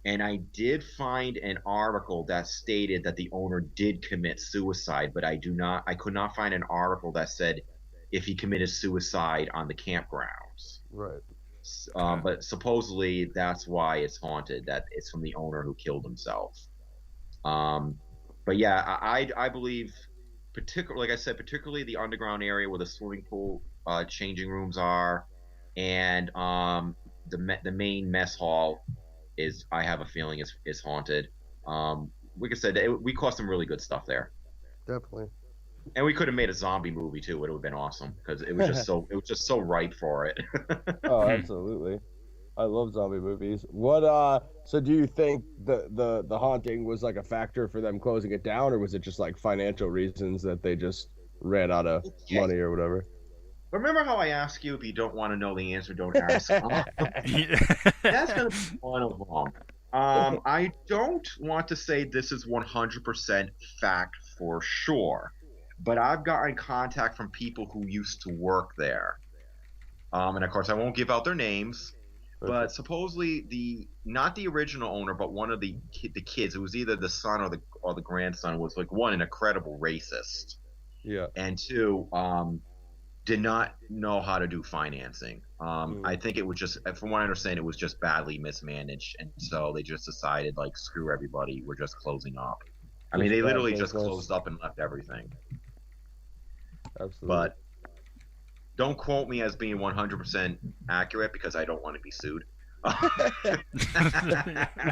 and I did find an article that stated that the owner did commit suicide, but I could not find an article that said if he committed suicide on the campgrounds. Right. But supposedly that's why it's haunted, that it's from the owner who killed himself. Um, but yeah, I believe, like I said, particularly the underground area where the swimming pool, changing rooms are, and the main mess hall I have a feeling is haunted. Like I said, we caught some really good stuff there, Definitely. and we could have made a zombie movie too. It would have been awesome because it was just so ripe for it. Oh, absolutely. I love zombie movies. So do you think the haunting was like a factor for them closing it down, or was it just like financial reasons that they just ran out of Yeah. money or whatever? Remember how I asked you, if you don't want to know the answer, don't ask? That's going to be one of them. I don't want to say this is 100% fact for sure, but I've gotten contact from people who used to work there. And of course, I won't give out their names, but supposedly not the original owner, but one of the kids, it was either the son or the grandson, was like, one, an incredible racist, Yeah. and two, did not know how to do financing. I think it was just, from what I understand, it was just badly mismanaged, and so they just decided, like, screw everybody, we're just closing up. I mean, they literally just closed up and left everything. Absolutely. But don't quote me as being 100% accurate, because I don't want to be sued.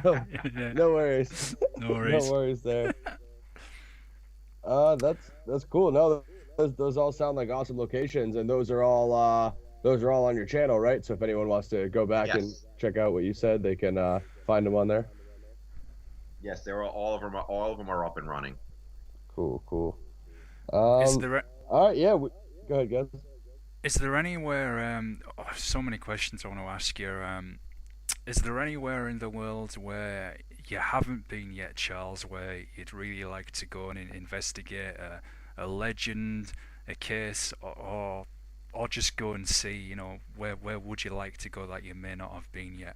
No worries. No worries. No worries there. That's cool. No, those all sound like awesome locations, and those are all on your channel, right? So if anyone wants to go back and Yes. check out what you said, they can find them on there. Yes, all of them are up and running. Cool. Is there All right, yeah. Go ahead, guys. is there anywhere? So many questions I want to ask you. Is there anywhere in the world where you haven't been yet, Charles, where you'd really like to go and investigate a legend, a case, or just go and see? Where would you like to go that you may not have been yet?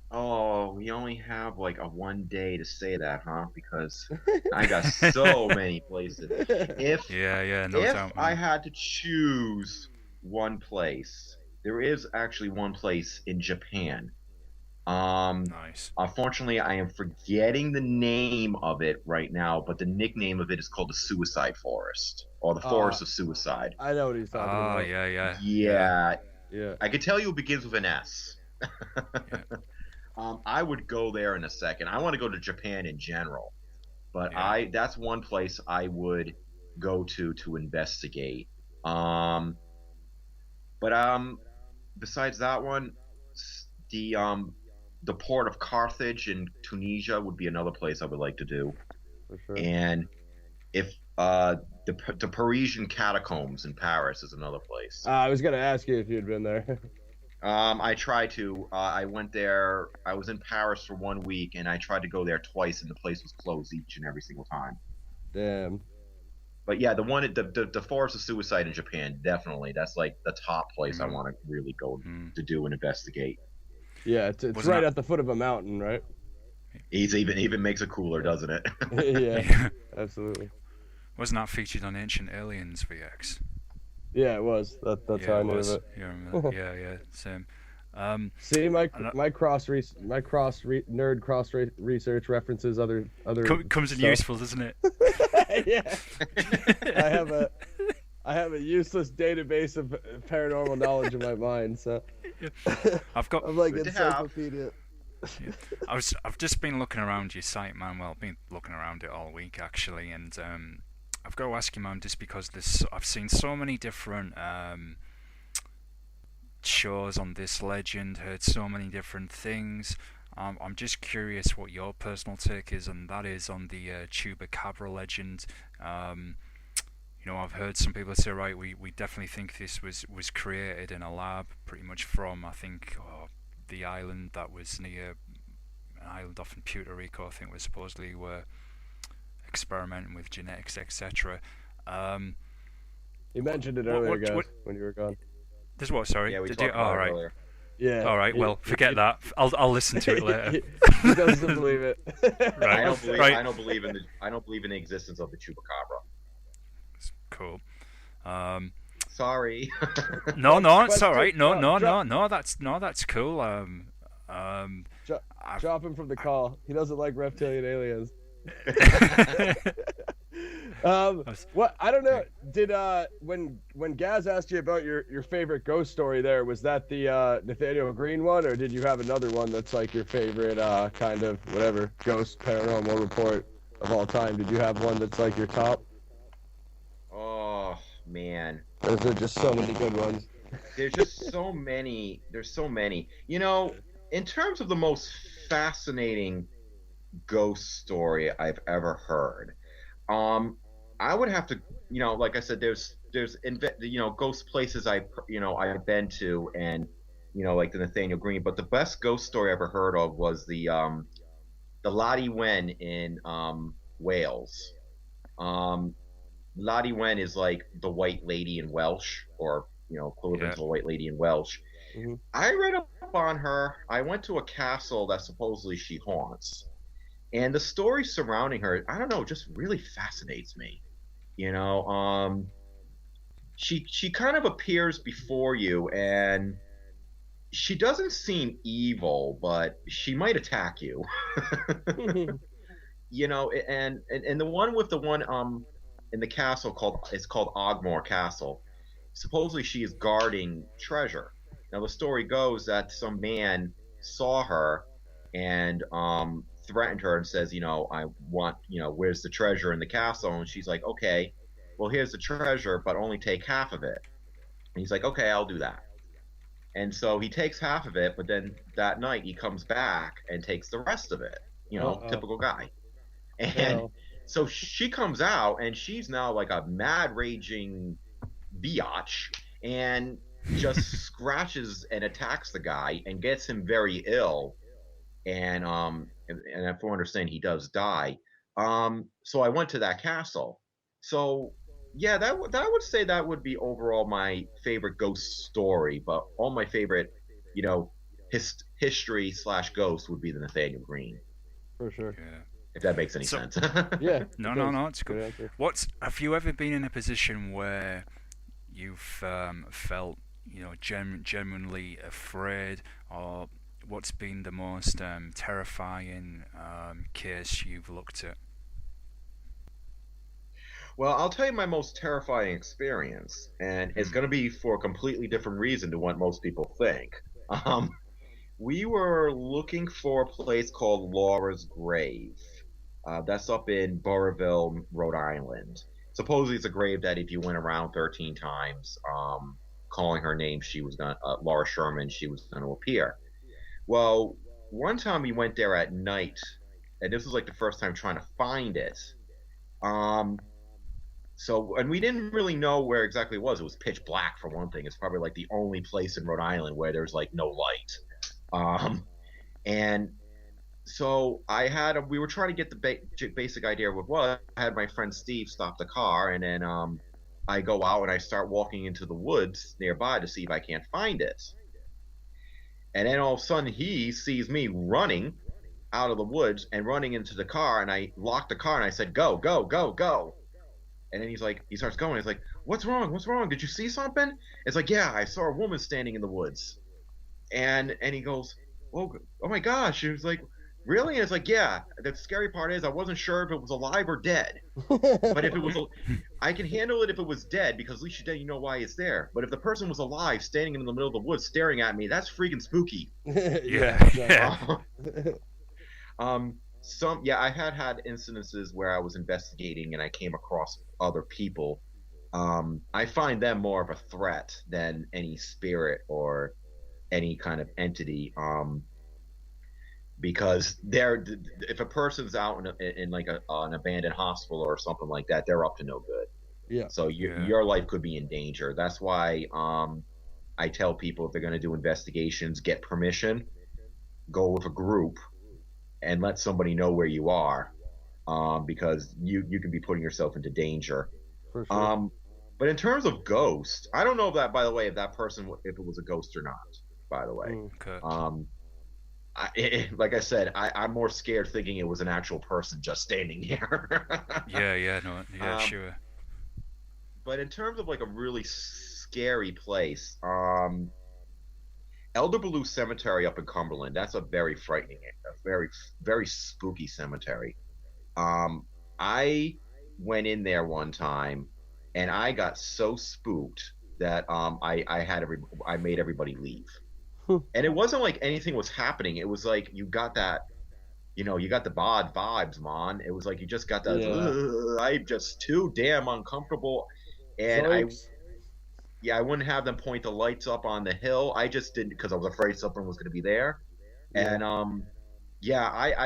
Oh, we only have like a one day to say that, huh? Because I got so many places. If Yeah, no doubt, I man. had to choose one place, there is actually one place in Japan. Nice. Unfortunately, I am forgetting the name of it right now, but the nickname of it is called the Suicide Forest, or the Forest of Suicide. I know what he's talking Ah, about. yeah. Yeah, I could tell you it begins with an S. Yeah. I would go there in a second. I want to go to Japan in general, but Yeah. that's one place I would go to investigate. But besides that one, the port of Carthage in Tunisia would be another place I would like to do. For sure. And if the Parisian catacombs in Paris is another place. I was gonna ask you if you'd been there. I tried to. I went there. I was in Paris for 1 week, and I tried to go there twice, and the place was closed each and every single time. Damn. But yeah, the Forest of Suicide in Japan, definitely. That's like the top place I want to really go to do and investigate. Yeah, it's right at the foot of a mountain, right? It even makes it cooler, doesn't it? Yeah, absolutely. Wasn't that featured on Ancient Aliens VX? Yeah, it was. That's how I knew of it. Yeah, I remember that. Yeah, same. See, my and, nerd cross research references other comes in stuff. useful, doesn't it? Yeah, I have a useless database of paranormal knowledge in my mind, so I'm like Good to have. encyclopedia. Yeah. I've just been looking around your site, man. Well, I've been looking around it all week actually, and I've got to ask you, man, just because I've seen so many different shows on this legend, heard so many different things. I'm just curious what your personal take is, and that is on the Chupacabra legend. I've heard some people say, right, we definitely think this was created in a lab, pretty much from, I think, the island that was near an island off in Puerto Rico, I think, where supposedly were experimenting with genetics, etc. You mentioned it earlier, guys, when you were gone. This what? Sorry. Yeah, we Did talked you? about it Right. earlier. Yeah. All right. Well, forget that. I'll listen to it later. He doesn't believe it. Right. I don't believe. Right. I don't believe in the existence of the chupacabra. Cool. Sorry. No, it's all But- right. No. drop- That's cool. Drop him from the call. He doesn't like reptilian aliens. What I don't know. Did when Gaz asked you about your favorite ghost story there, was that the Nathaniel Green one, or did you have another one that's like your favorite kind of whatever ghost paranormal report of all time? Did you have one that's like your top? Oh man, There's just so many good ones. there's just so many. There's so many. In terms of the most fascinating ghost story I've ever heard, I would have to, like I said, there's ghost places I've been to, and like the Nathaniel Green. But the best ghost story I ever heard of was the Lottie Wen in Wales. Lottie Wen is like the white lady in Welsh, or equivalent to the white lady in Welsh. Mm-hmm. I read up on her. I went to a castle that supposedly she haunts, and the story surrounding her, I don't know, just really fascinates me. She kind of appears before you, and she doesn't seem evil, but she might attack you. And the one in the castle it's called Ogmore Castle. Supposedly she is guarding treasure. Now the story goes that some man saw her and threatened her and says, I want, where's the treasure in the castle? And she's like, okay, well, here's the treasure, but only take half of it. And he's like, okay, I'll do that. And so he takes half of it, but then that night he comes back and takes the rest of it. Typical guy. And so she comes out, and she's now like a mad raging biatch, and just scratches and attacks the guy and gets him very ill. And if I understand, he does die. So I went to that castle. So yeah, that would say that would be overall my favorite ghost story. But all my favorite, history / ghost would be the Nathaniel Green. For sure. Yeah. If that makes any sense. Yeah. No, it's good. Answer. Have you ever been in a position where you've felt, genuinely afraid, or what's been the most terrifying case you've looked at? Well, I'll tell you my most terrifying experience, and it's going to be for a completely different reason to what most people think. We were looking for a place called Laura's Grave. That's up in Burrillville, Rhode Island. Supposedly it's a grave that if you went around 13 times calling her name, she was going to, Laura Sherman, she was going to appear. Well, one time we went there at night, and this was like the first time trying to find it. And we didn't really know where exactly it was. It was pitch black for one thing. It's probably like the only place in Rhode Island where there's like no light. And so we were trying to get the basic idea of what it was. I had my friend Steve stop the car, and then I go out and I start walking into the woods nearby to see if I can't find it. And then all of a sudden he sees me running out of the woods and running into the car, and I locked the car and I said, go, go, go, go. And then he starts going. He's like, what's wrong? What's wrong? Did you see something? It's like, yeah, I saw a woman standing in the woods. And he goes, oh my gosh. It was like, really? And it's like, yeah. The scary part is I wasn't sure if it was alive or dead. But if it was, I can handle it if it was dead because at least you know why it's there. But if the person was alive, standing in the middle of the woods, staring at me, that's freaking spooky. Yeah. I had incidences where I was investigating and I came across other people. I find them more of a threat than any spirit or any kind of entity. Because if a person's out in like an abandoned hospital or something like that, they're up to no good. Yeah. So your life could be in danger. That's why I tell people if they're going to do investigations, get permission, go with a group, and let somebody know where you are, because you can be putting yourself into danger. For sure. But in terms of ghost, I don't know if that, by the way, if it was a ghost or not. By the way, Okay. like I said, I'm more scared thinking it was an actual person just standing here. Sure. But in terms of like a really scary place, Elder Blue Cemetery up in Cumberland, that's a very frightening, a very, very spooky cemetery. I went in there one time and I got so spooked that I made everybody leave. And it wasn't like anything was happening. It was like you got that, you got the bod vibes, man. It was like you just got that. I'm just too damn uncomfortable, and I wouldn't have them point the lights up on the hill. I just didn't because I was afraid something was going to be there, and I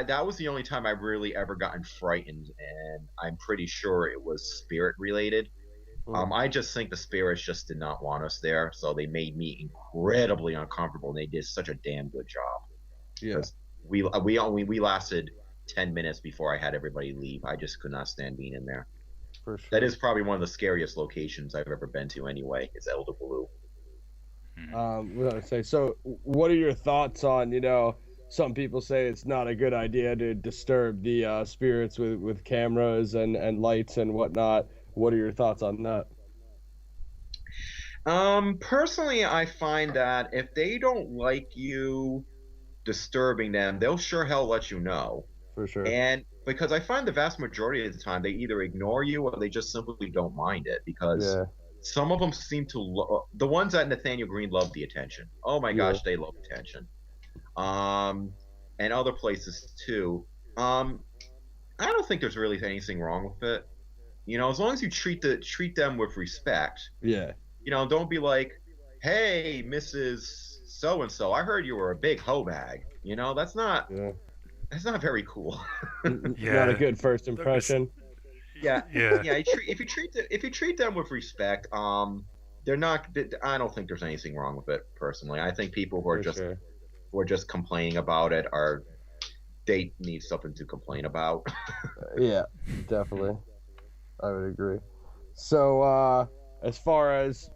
that was the only time I really ever gotten frightened, and I'm pretty sure it was spirit related. I just think the spirits just did not want us there, so they made me incredibly uncomfortable, and they did such a damn good job. Yeah. We lasted 10 minutes before I had everybody leave. I just could not stand being in there. For sure. That is probably one of the scariest locations I've ever been to. Anyway, is Elder Blue. What I say? So, what are your thoughts on some people say it's not a good idea to disturb the spirits with cameras and lights and whatnot. What are your thoughts on that? Personally, I find that if they don't like you disturbing them, they'll sure hell let you know. For sure. And because I find the vast majority of the time they either ignore you or they just simply don't mind it, because some of them seem to the ones at Nathaniel Green love the attention. Oh my gosh, they love attention. And other places too. I don't think there's really anything wrong with it. As long as you treat them with respect. Yeah. Don't be like, hey, Mrs. So and so, I heard you were a big hoe bag. That's not very cool. Not a good first impression. Yeah. If you treat them with respect, they're not. I don't think there's anything wrong with it personally. I think people who are just complaining about it they need something to complain about. Yeah, definitely. I would agree. So, as far as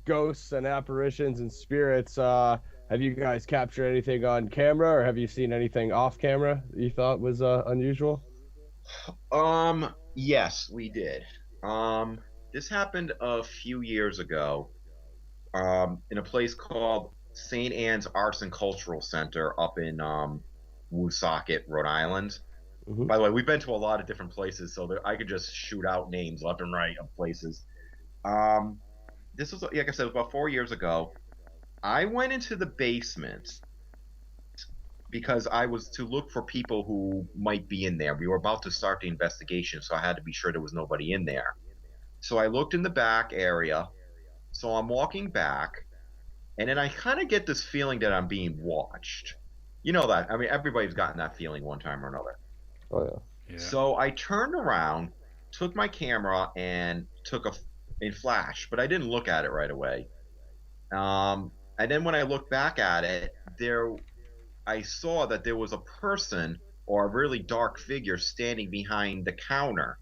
ghosts and apparitions and spirits, have you guys captured anything on camera, or have you seen anything off camera that you thought was unusual? Yes, we did. This happened a few years ago, in a place called St. Anne's Arts and Cultural Center up in Woonsocket, Rhode Island. Mm-hmm. By the way, we've been to a lot of different places, so I could just shoot out names left and right of places. This was, like I said, about 4 years ago. I went into the basement because I was to look for people who might be in there. We were about to start the investigation, so I had to be sure there was nobody in there. So I looked in the back area. So I'm walking back, and then I kind of get this feeling that I'm being watched. You know that. I mean, everybody's gotten that feeling one time or another. Oh, yeah. So I turned around, took my camera, and took a flash, but I didn't look at it right away. And then when I looked back at it, I saw that there was a person or a really dark figure standing behind the counter.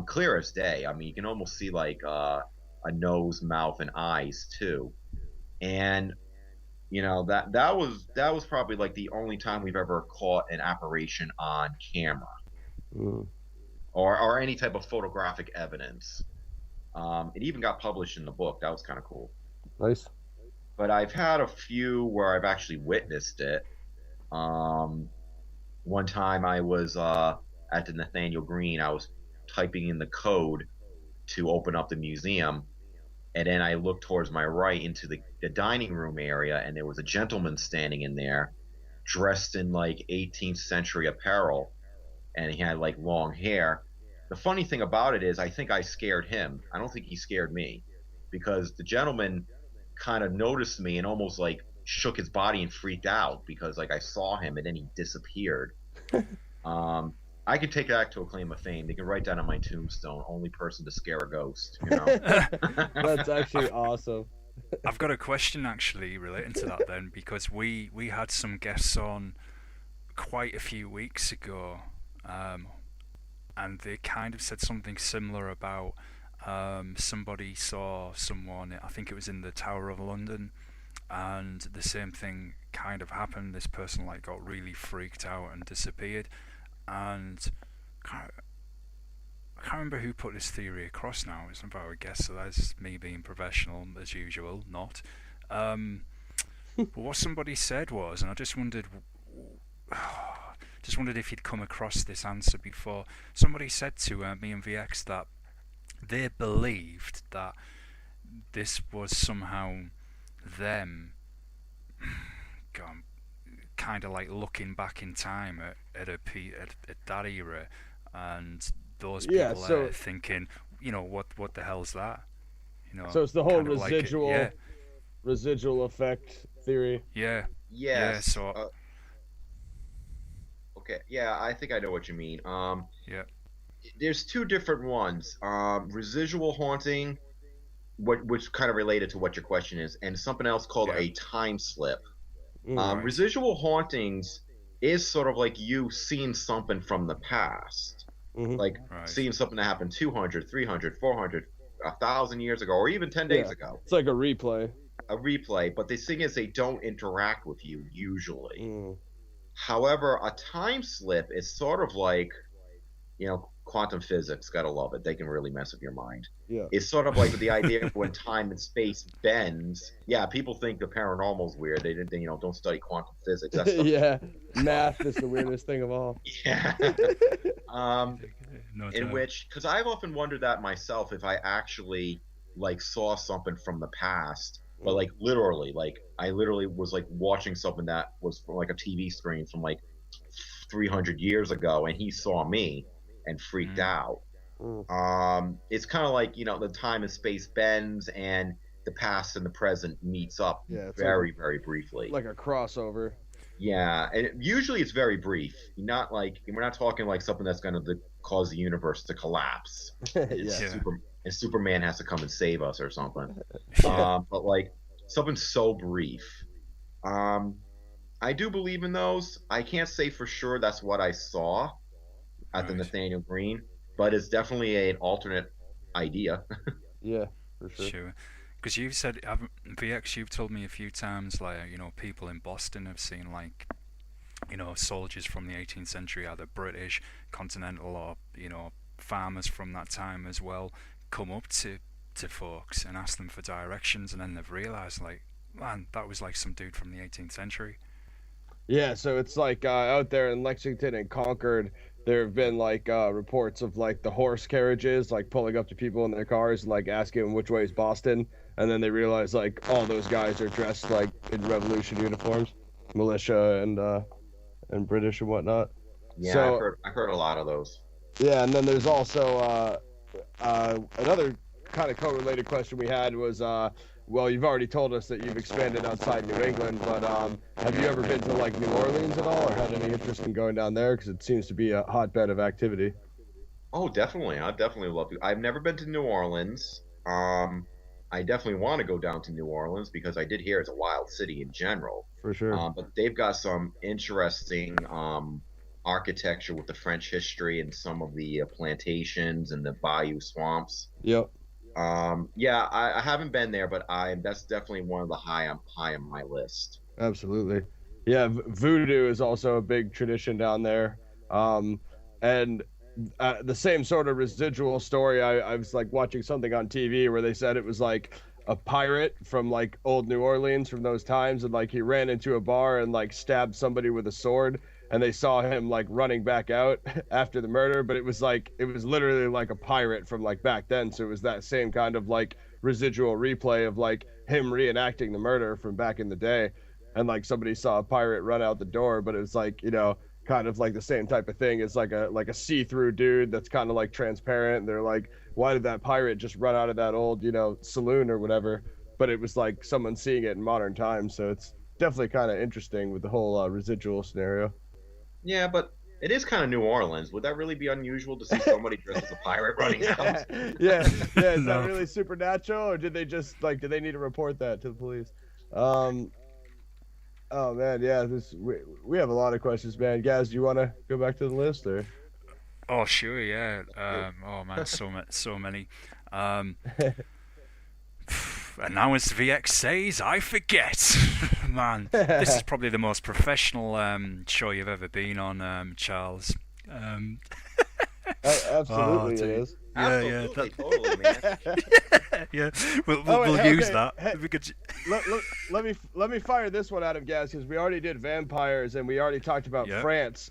Clear as day. I mean, you can almost see like a nose, mouth, and eyes too. And that was probably like the only time we've ever caught an apparition on camera, or any type of photographic evidence. It even got published in the book. That was kind of cool. Nice. but I've had a few where I've actually witnessed it. One time I was at the Nathaniel Green. I was typing in the code to open up the museum, and then I looked towards my right into the dining room area, and there was a gentleman standing in there, dressed in like 18th century apparel, and he had like long hair. The funny thing about it is, I think I scared him. I don't think he scared me, because the gentleman kind of noticed me and almost like shook his body and freaked out because like I saw him and then he disappeared. I could take that to a claim of fame. They can write that on my tombstone: only person to scare a ghost. You know. That's actually awesome. I've got a question actually relating to that then, because we had some guests on quite a few weeks ago, and they kind of said something similar about somebody saw someone, I think it was in the Tower of London, and the same thing kind of happened. This person like got really freaked out and disappeared, and I can't remember who put this theory across now. It's about a guess, so that's me being professional as usual, not. But what somebody said was, and I just wondered if you'd come across this answer before. Somebody said to me and VX that they believed that this was somehow them kind of like looking back in time at that era, and those people so, thinking, you know, what the hell's that? You know, so it's the whole kind of residual effect theory. Yeah. Yes. Yeah. So. Okay. Yeah, I think I know what you mean. Yeah. There's two different ones. Residual haunting, which kind of related to what your question is, and something else called a time slip. Right. Residual hauntings is sort of like you seeing something from the past, like seeing something that happened 200, 300, 400, 1,000 years ago, or even 10 days ago. It's like a replay. But the thing is, they don't interact with you usually. However, a time slip is sort of like, you know, quantum physics. Gotta love it. They can really mess with your mind. Yeah. It's sort of like the idea of when time and space bends. Yeah, people think the paranormal's weird. They don't study quantum physics. That's Yeah, math is the weirdest thing of all. Yeah. In which, because I've often wondered that myself, if I actually like saw something from the past, but like literally, like I literally was like watching something that was from like a TV screen from like 300 years ago, and he saw me and freaked out. It's kind of like, you know, the time and space bends and the past and the present meets up very briefly. Like a crossover. Yeah, and usually it's very brief. Not like, we're not talking like something that's going to cause the universe to collapse. And Superman has to come and save us or something. But like something so brief. I do believe in those. I can't say for sure that's what I saw at the Nathaniel Green, but it's definitely an alternate idea. Yeah, for sure. Sure. Because you've said, VX, you've told me a few times, like, you know, people in Boston have seen, like, you know, soldiers from the 18th century, either British, continental, or, you know, farmers from that time as well, come up to folks and ask them for directions, and then they've realised, like, man, that was like some dude from the 18th century. Yeah, so it's like out there in Lexington and Concord, there have been like reports of like the horse carriages like pulling up to people in their cars and like asking them which way is Boston, and then they realize like all those guys are dressed like in Revolution uniforms, militia and British and whatnot. Yeah, so, I've heard a lot of those. Yeah, and then there's also another kind of co-related question we had was well, you've already told us that you've expanded outside New England, but have you ever been to like New Orleans at all, or had any interest in going down there? Because it seems to be a hotbed of activity. Oh, definitely. I'd definitely love to. I've never been to New Orleans. I definitely want to go down to New Orleans because I did hear it's a wild city in general. For sure. But they've got some interesting architecture with the French history and some of the plantations and the bayou swamps. Yep. Yeah, I haven't been there, but that's definitely one of the high on my list. Absolutely. Yeah, voodoo is also a big tradition down there. And the same sort of residual story. I was like watching something on TV where they said it was like a pirate from like old New Orleans from those times, and like he ran into a bar and like stabbed somebody with a sword, and they saw him like running back out after the murder, but it was literally like a pirate from like back then, so it was that same kind of like residual replay of like him reenacting the murder from back in the day. And like somebody saw a pirate run out the door, but it was like, you know, kind of like the same type of thing. It's like a see-through dude that's kind of like transparent. And they're like, why did that pirate just run out of that old, you know, saloon or whatever? But it was like someone seeing it in modern times, so it's definitely kind of interesting with the whole residual scenario. Yeah, but it is kind of New Orleans. Would that really be unusual to see somebody dressed as a pirate running out? Yeah. Is No. that really supernatural, or did they just like, did they need to report that to the police? Oh man, yeah. We have a lot of questions, man. Gaz, do you want to go back to the list, or? Oh sure, yeah. Oh man, so many. And now as VX says, I forget. Man, this is probably the most professional show you've ever been on, Charles. Absolutely, it dude. is. Yeah, Absolutely, totally, man. yeah. We'll wait, use okay. that. Hey, We could- let me fire this one out of Gaz, because we already did vampires and we already talked about Yep. France.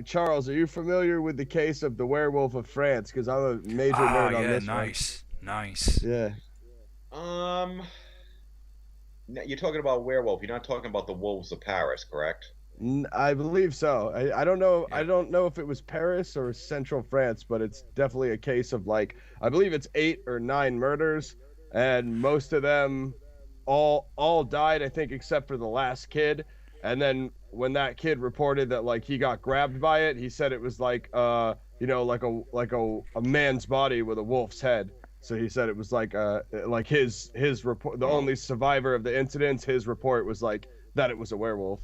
Charles, are you familiar with the case of the werewolf of France? Because I'm a major nerd on yeah, this nice. one. Yeah. You're talking about werewolf. You're not talking about the wolves of Paris, correct? I believe so. I don't know. Yeah. I don't know if it was Paris or Central France, but it's definitely a case of like, I believe it's 8 or 9 murders, and most of them all died, I think, except for the last kid. And then when that kid reported that like he got grabbed by it, he said it was like you know, like a man's body with a wolf's head. So he said it was like his report, the only survivor of the incidents, his report was like that it was a werewolf.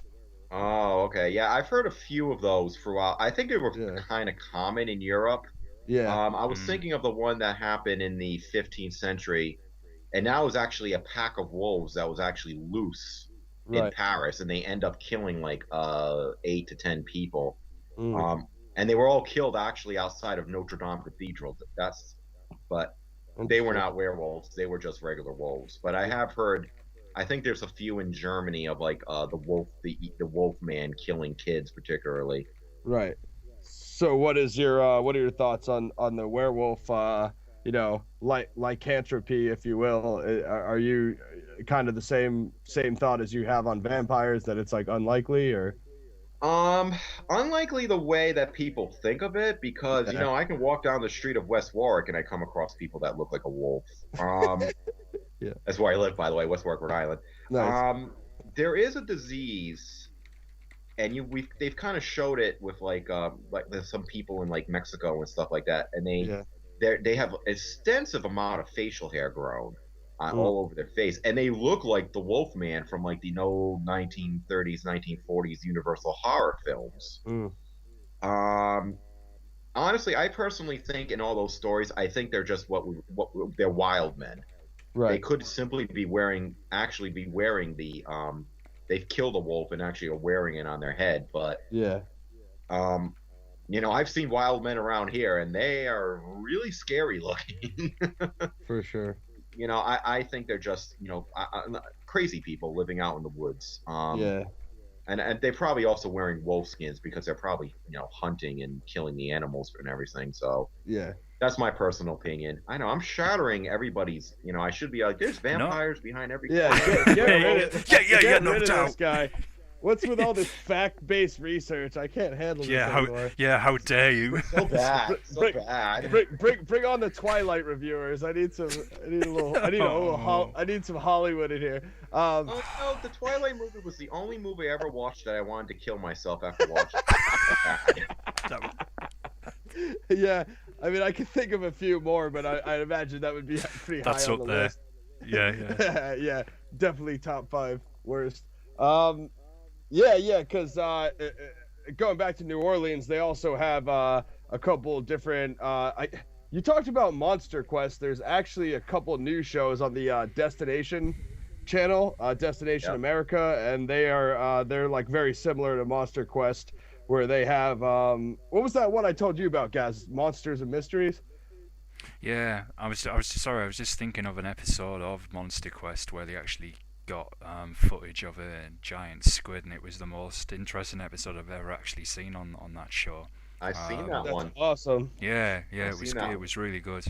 Oh, okay. Yeah, I've heard a few of those throughout. I think they were Yeah. kind of common in Europe. Yeah. I was thinking of the one that happened in the 15th century, and that was actually a pack of wolves that was actually loose in Right. Paris, and they end up killing like 8 to 10 people. Mm. And they were all killed actually outside of Notre Dame Cathedral. But they were not werewolves; they were just regular wolves. But I have heard, I think there's a few in Germany of like the wolf man killing kids particularly. Right. So what are your thoughts on the werewolf you know, lycanthropy, if you will? Are you kind of the same thought as you have on vampires, that it's like unlikely, or? Unlikely the way that people think of it, because you Yeah. know I can walk down the street of West Warwick and I come across people that look like a wolf. Yeah. That's where I live, by the way, West Warwick, Rhode Island. Nice. There is a disease, and they've kind of showed it with like there's some people in like Mexico and stuff like that, and Yeah. they have extensive amount of facial hair grown Mm. all over their face, and they look like the Wolfman from like the old 1930s, 1940s Universal horror films. Mm. Honestly, I personally think in all those stories, I think they're just they're wild men. They Right. could simply be wearing the they've killed a wolf and actually are wearing it on their head. But Yeah. you know, I've seen wild men around here, and they are really scary looking. For sure. You know, I think they're just, you know, crazy people living out in the woods. Yeah. And they're probably also wearing wolf skins because they're probably, you know, hunting and killing the animals and everything. So Yeah. that's my personal opinion. I know I'm shattering everybody's. You know, I should be like, there's vampires behind every Yeah. corner. Get rid of, Yeah, get no rid of doubt. this guy. What's with all this fact-based research? I can't handle this anymore. How dare you? So bad, so Bring- bad. Bring on the Twilight reviewers. I need some Hollywood in here. Oh no, the Twilight movie was the only movie I ever watched that I wanted to kill myself after watching. Yeah, I mean, I can think of a few more, but I imagine that would be pretty That's high on up the there. list. Yeah. Yeah, definitely top 5 worst. Yeah, because going back to New Orleans, they also have a couple different. You talked about Monster Quest. There's actually a couple new shows on the Destination channel, Destination Yep. America, and they're like very similar to Monster Quest, where they have what was that one I told you about, guys? Monsters and Mysteries. Yeah, I was just thinking of an episode of Monster Quest where they actually got footage of a giant squid, and it was the most interesting episode I've ever actually seen on that show. I've seen that That's one. awesome. Yeah, I've seen that it one. was really good.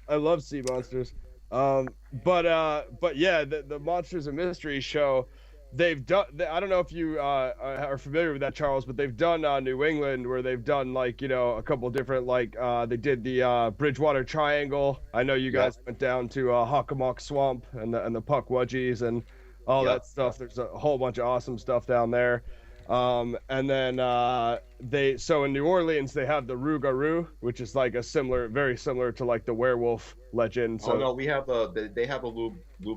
I love sea monsters. But yeah, the Monsters and Mysteries show, they've done. I don't know if you are familiar with that, Charles, but they've done New England, where they've done like a couple different they did the Bridgewater Triangle. I know you Yep. guys went down to Hockomock Swamp and the Puckwudgies and all that Yep. stuff. There's a whole bunch of awesome stuff down there. And then so in New Orleans they have the Rougarou, which is like very similar to like the werewolf legend. Oh So no, we have they have a loop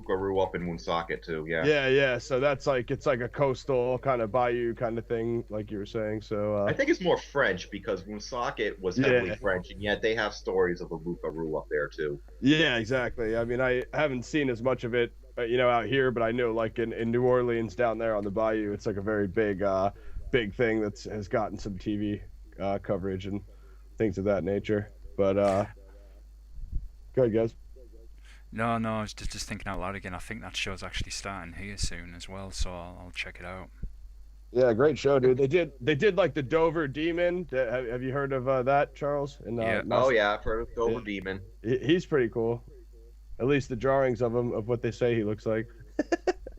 guru up in Woonsocket too. Yeah. yeah. So that's like it's like a coastal kind of bayou kind of thing, like you were saying. So I think it's more French because Woonsocket was heavily yeah, French, and yet they have stories of the loop guru up there too. yeah, exactly. I mean, I haven't seen as much of it, out here, but I know like in New Orleans down there on the bayou, it's like a very big thing that's has gotten some TV coverage and things of that nature. But go ahead, guys. No, I was just thinking out loud again. I think that show's actually starting here soon as well, so I'll check it out. Yeah, great show, dude. They did like the Dover Demon. Have you heard of that, Charles? And Yeah. Oh yeah, I've heard of Dover Yeah. Demon. He's pretty cool. At least the drawings of him of what they say he looks like.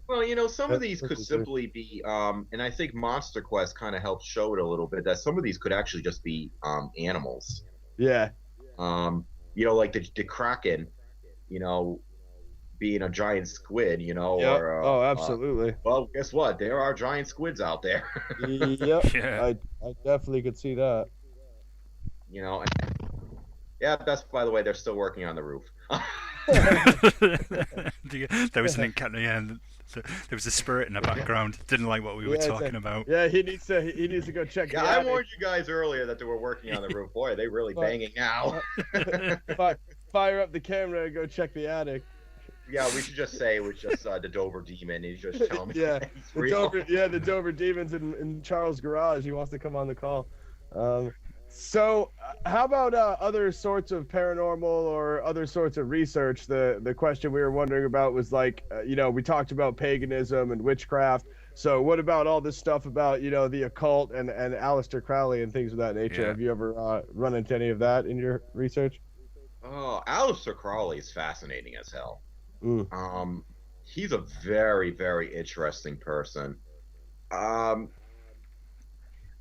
Well, some of That's these could pretty cool. simply be, and I think Monster Quest kind of helped show it a little bit that some of these could actually just be animals. Yeah, Like the Kraken, you know, being a giant squid, yep. or Oh, absolutely. well, guess what? There are giant squids out there. Yep. Yeah. I definitely could see that. Yeah, that's by the way, they're still working on the roof. There was an encounter. Yeah, there was a spirit in the background. Didn't like what we were Yeah, talking about. Yeah, he needs to go check Yeah, the I attic. warned you guys earlier that they were working on the roof. Boy, are they really But- banging now. Fire up the camera and go check the attic. Yeah, we should just say it was just the Dover Demon. He's just telling me Yeah, he's the real. Dover Demons in Charles' garage. He wants to come on the call. So, how about other sorts of paranormal or other sorts of research? The question we were wondering about was like, we talked about paganism and witchcraft. So, what about all this stuff about the occult and Aleister Crowley and things of that nature? Yeah. Have you ever run into any of that in your research? Oh, Aleister Crowley is fascinating as hell. Mm. He's a very, very interesting person. Um,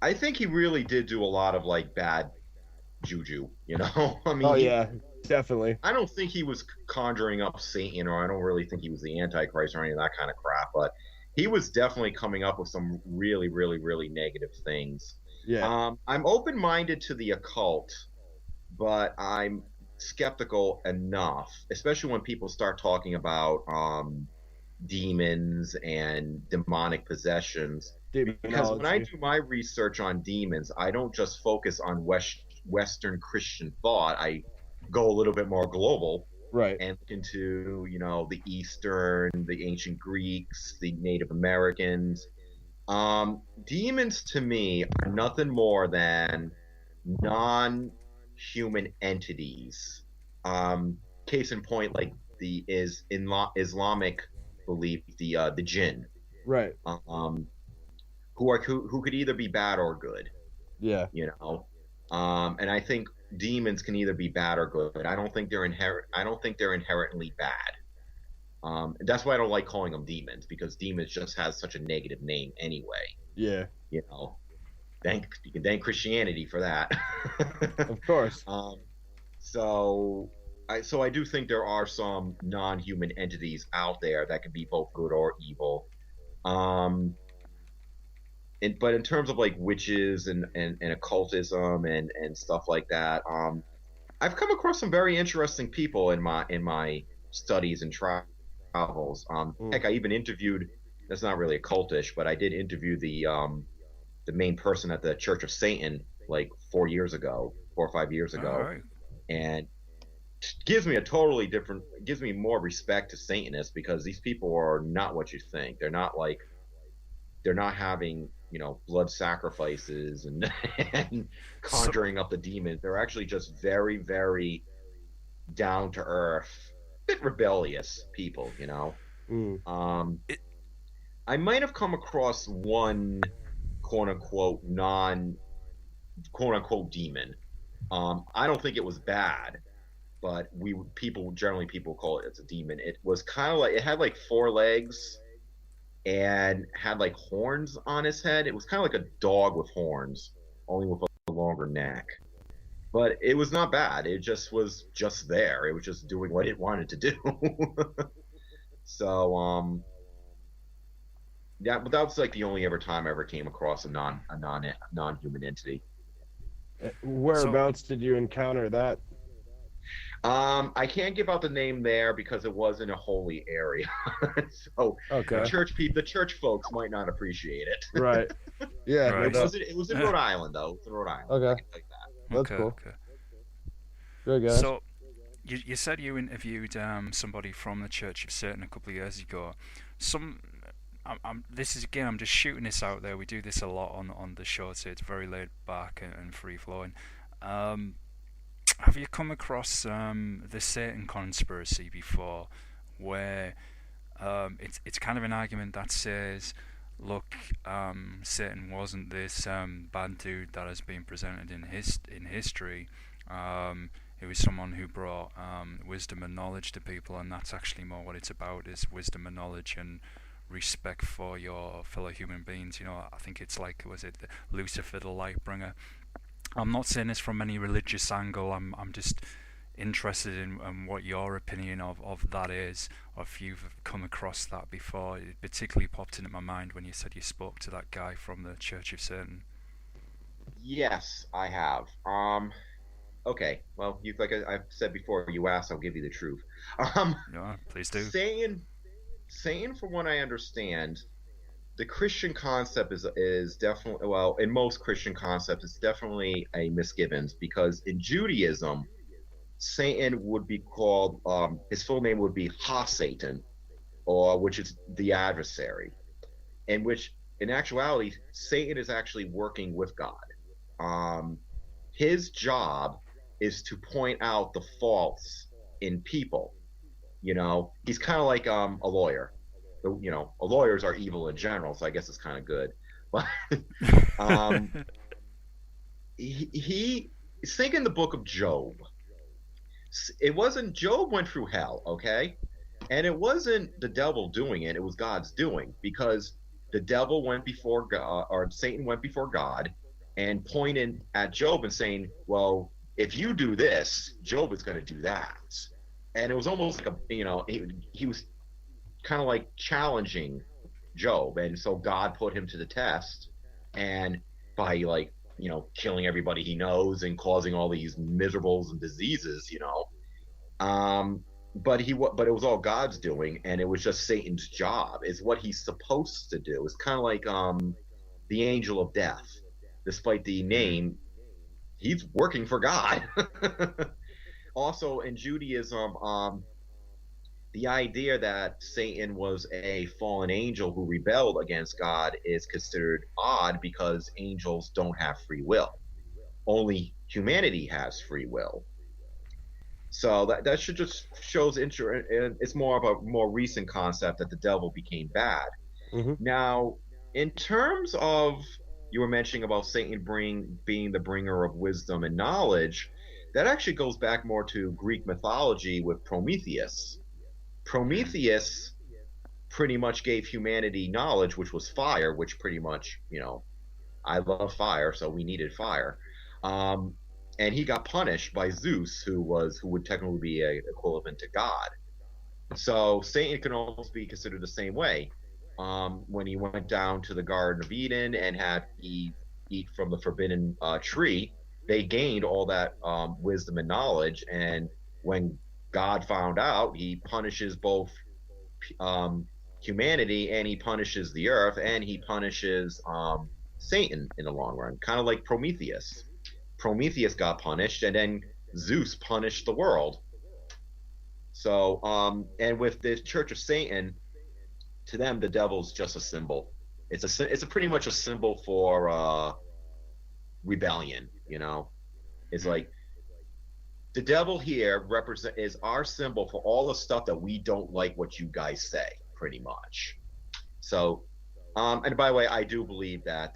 I think he really did do a lot of like bad juju. I mean, Oh yeah, definitely. I don't think he was conjuring up Satan, or I don't really think he was the Antichrist or any of that kind of crap. But he was definitely coming up with some really, really, really negative things. Yeah. I'm open-minded to the occult, but I'm skeptical enough, especially when people start talking about demons and demonic possessions. Because when I Demonology. do my research on demons, I don't just focus on Western Christian thought. I go a little bit more global Right. and look into, the Eastern, the ancient Greeks, the Native Americans. Demons to me are nothing more than non-human entities. Case in point, like the Islamic belief, the jinn, Right. who could either be bad or good. Yeah. And I think demons can either be bad or good. I don't think they're inherently bad. That's why I don't like calling them demons, because demons just has such a negative name anyway. Yeah. Thank Christianity for that. Of course. So I do think there are some non-human entities out there that can be both good or evil. But in terms of like witches and occultism and stuff like that, I've come across some very interesting people in my studies and travels. Heck, I even interviewed. That's not really occultish, but I did interview the main person at the Church of Satan like 4 or 5 years ago, All right. and gives me more respect to Satanists, because these people are not what you think. They're not having blood sacrifices and conjuring up the demons. They're actually just very, very down to earth, bit rebellious people, you know. Mm. It, I might have come across one quote unquote non quote unquote demon. I don't think it was bad, but people call it it's a demon. It was kind of like it had like four legs and had like horns on his head. It was kind of like a dog with horns, only with a longer neck. But it was not bad. It just was just there. It was just doing what it wanted to do. So yeah, but that was like the only ever time I ever came across a non-human entity. so Whereabouts did you encounter that? I can't give out the name there because it was in a holy area. So Okay. the church folks might not appreciate it. Right. Yeah. Right. It was in Rhode Island though. It's in Rhode Island. Okay. I can tell you that. That's okay, cool. okay. Good guys. So you said you interviewed somebody from the Church of Satan a couple of years ago. This is again, I'm just shooting this out there. We do this a lot on the show, so it's very laid back and free flowing. Have you come across the Satan conspiracy before, where it's kind of an argument that says, look, Satan wasn't this bad dude that has been presented in history. It was someone who brought wisdom and knowledge to people, and that's actually more what it's about, is wisdom and knowledge and respect for your fellow human beings. You know, I think it's like, was it Lucifer the Lightbringer? I'm not saying this from any religious angle. I'm just interested in what your opinion of that is, or if you've come across that before. It particularly popped into my mind when you said you spoke to that guy from the Church of Satan. Yes, I have. Okay. Well, I've said before, you asked, I'll give you the truth. Um, No, please do. Satan, from what I understand, the Christian concept is definitely, well, in most Christian concepts, it's definitely a misgivings, because in Judaism, Satan would be called, his full name would be Ha-Satan, or which is the adversary, in which in actuality Satan is actually working with God. His job is to point out the faults in people. You know, he's kind of like a lawyer. You know, lawyers are evil in general, so I guess it's kind of good. But um, he think in the book of Job. It wasn't Job went through hell, okay, and it wasn't the devil doing it; it was God's doing, because the devil went before God, or Satan went before God, and pointed at Job and saying, "Well, if you do this, Job is going to do that." And it was almost like he was kind of like challenging Job, and so God put him to the test, and by killing everybody he knows and causing all these miserables and diseases, but it was all God's doing, and it was just Satan's job. It's what he's supposed to do. It's kind of like the angel of death. Despite the name, he's working for God. Also, in Judaism, the idea that Satan was a fallen angel who rebelled against God is considered odd, because angels don't have free will. Only humanity has free will. So that should just shows interest. It's more of a more recent concept that the devil became bad. Mm-hmm. Now, in terms of, you were mentioning about Satan being the bringer of wisdom and knowledge, that actually goes back more to Greek mythology with Prometheus. Prometheus pretty much gave humanity knowledge, which was fire, which pretty much, I love fire, so we needed fire. And he got punished by Zeus, who would technically be a equivalent to God. So Satan can almost be considered the same way. When he went down to the Garden of Eden and had Eve eat from the forbidden tree, they gained all that wisdom and knowledge. And when God found out, he punishes both humanity, and he punishes the earth, and he punishes Satan in the long run, kind of like Prometheus. Prometheus got punished, and then Zeus punished the world. So, and with the Church of Satan, to them, the devil's just a symbol. It's a pretty much a symbol for rebellion. It's like The devil here is our symbol for all the stuff that we don't like what you guys say, pretty much. So, and by the way, I do believe that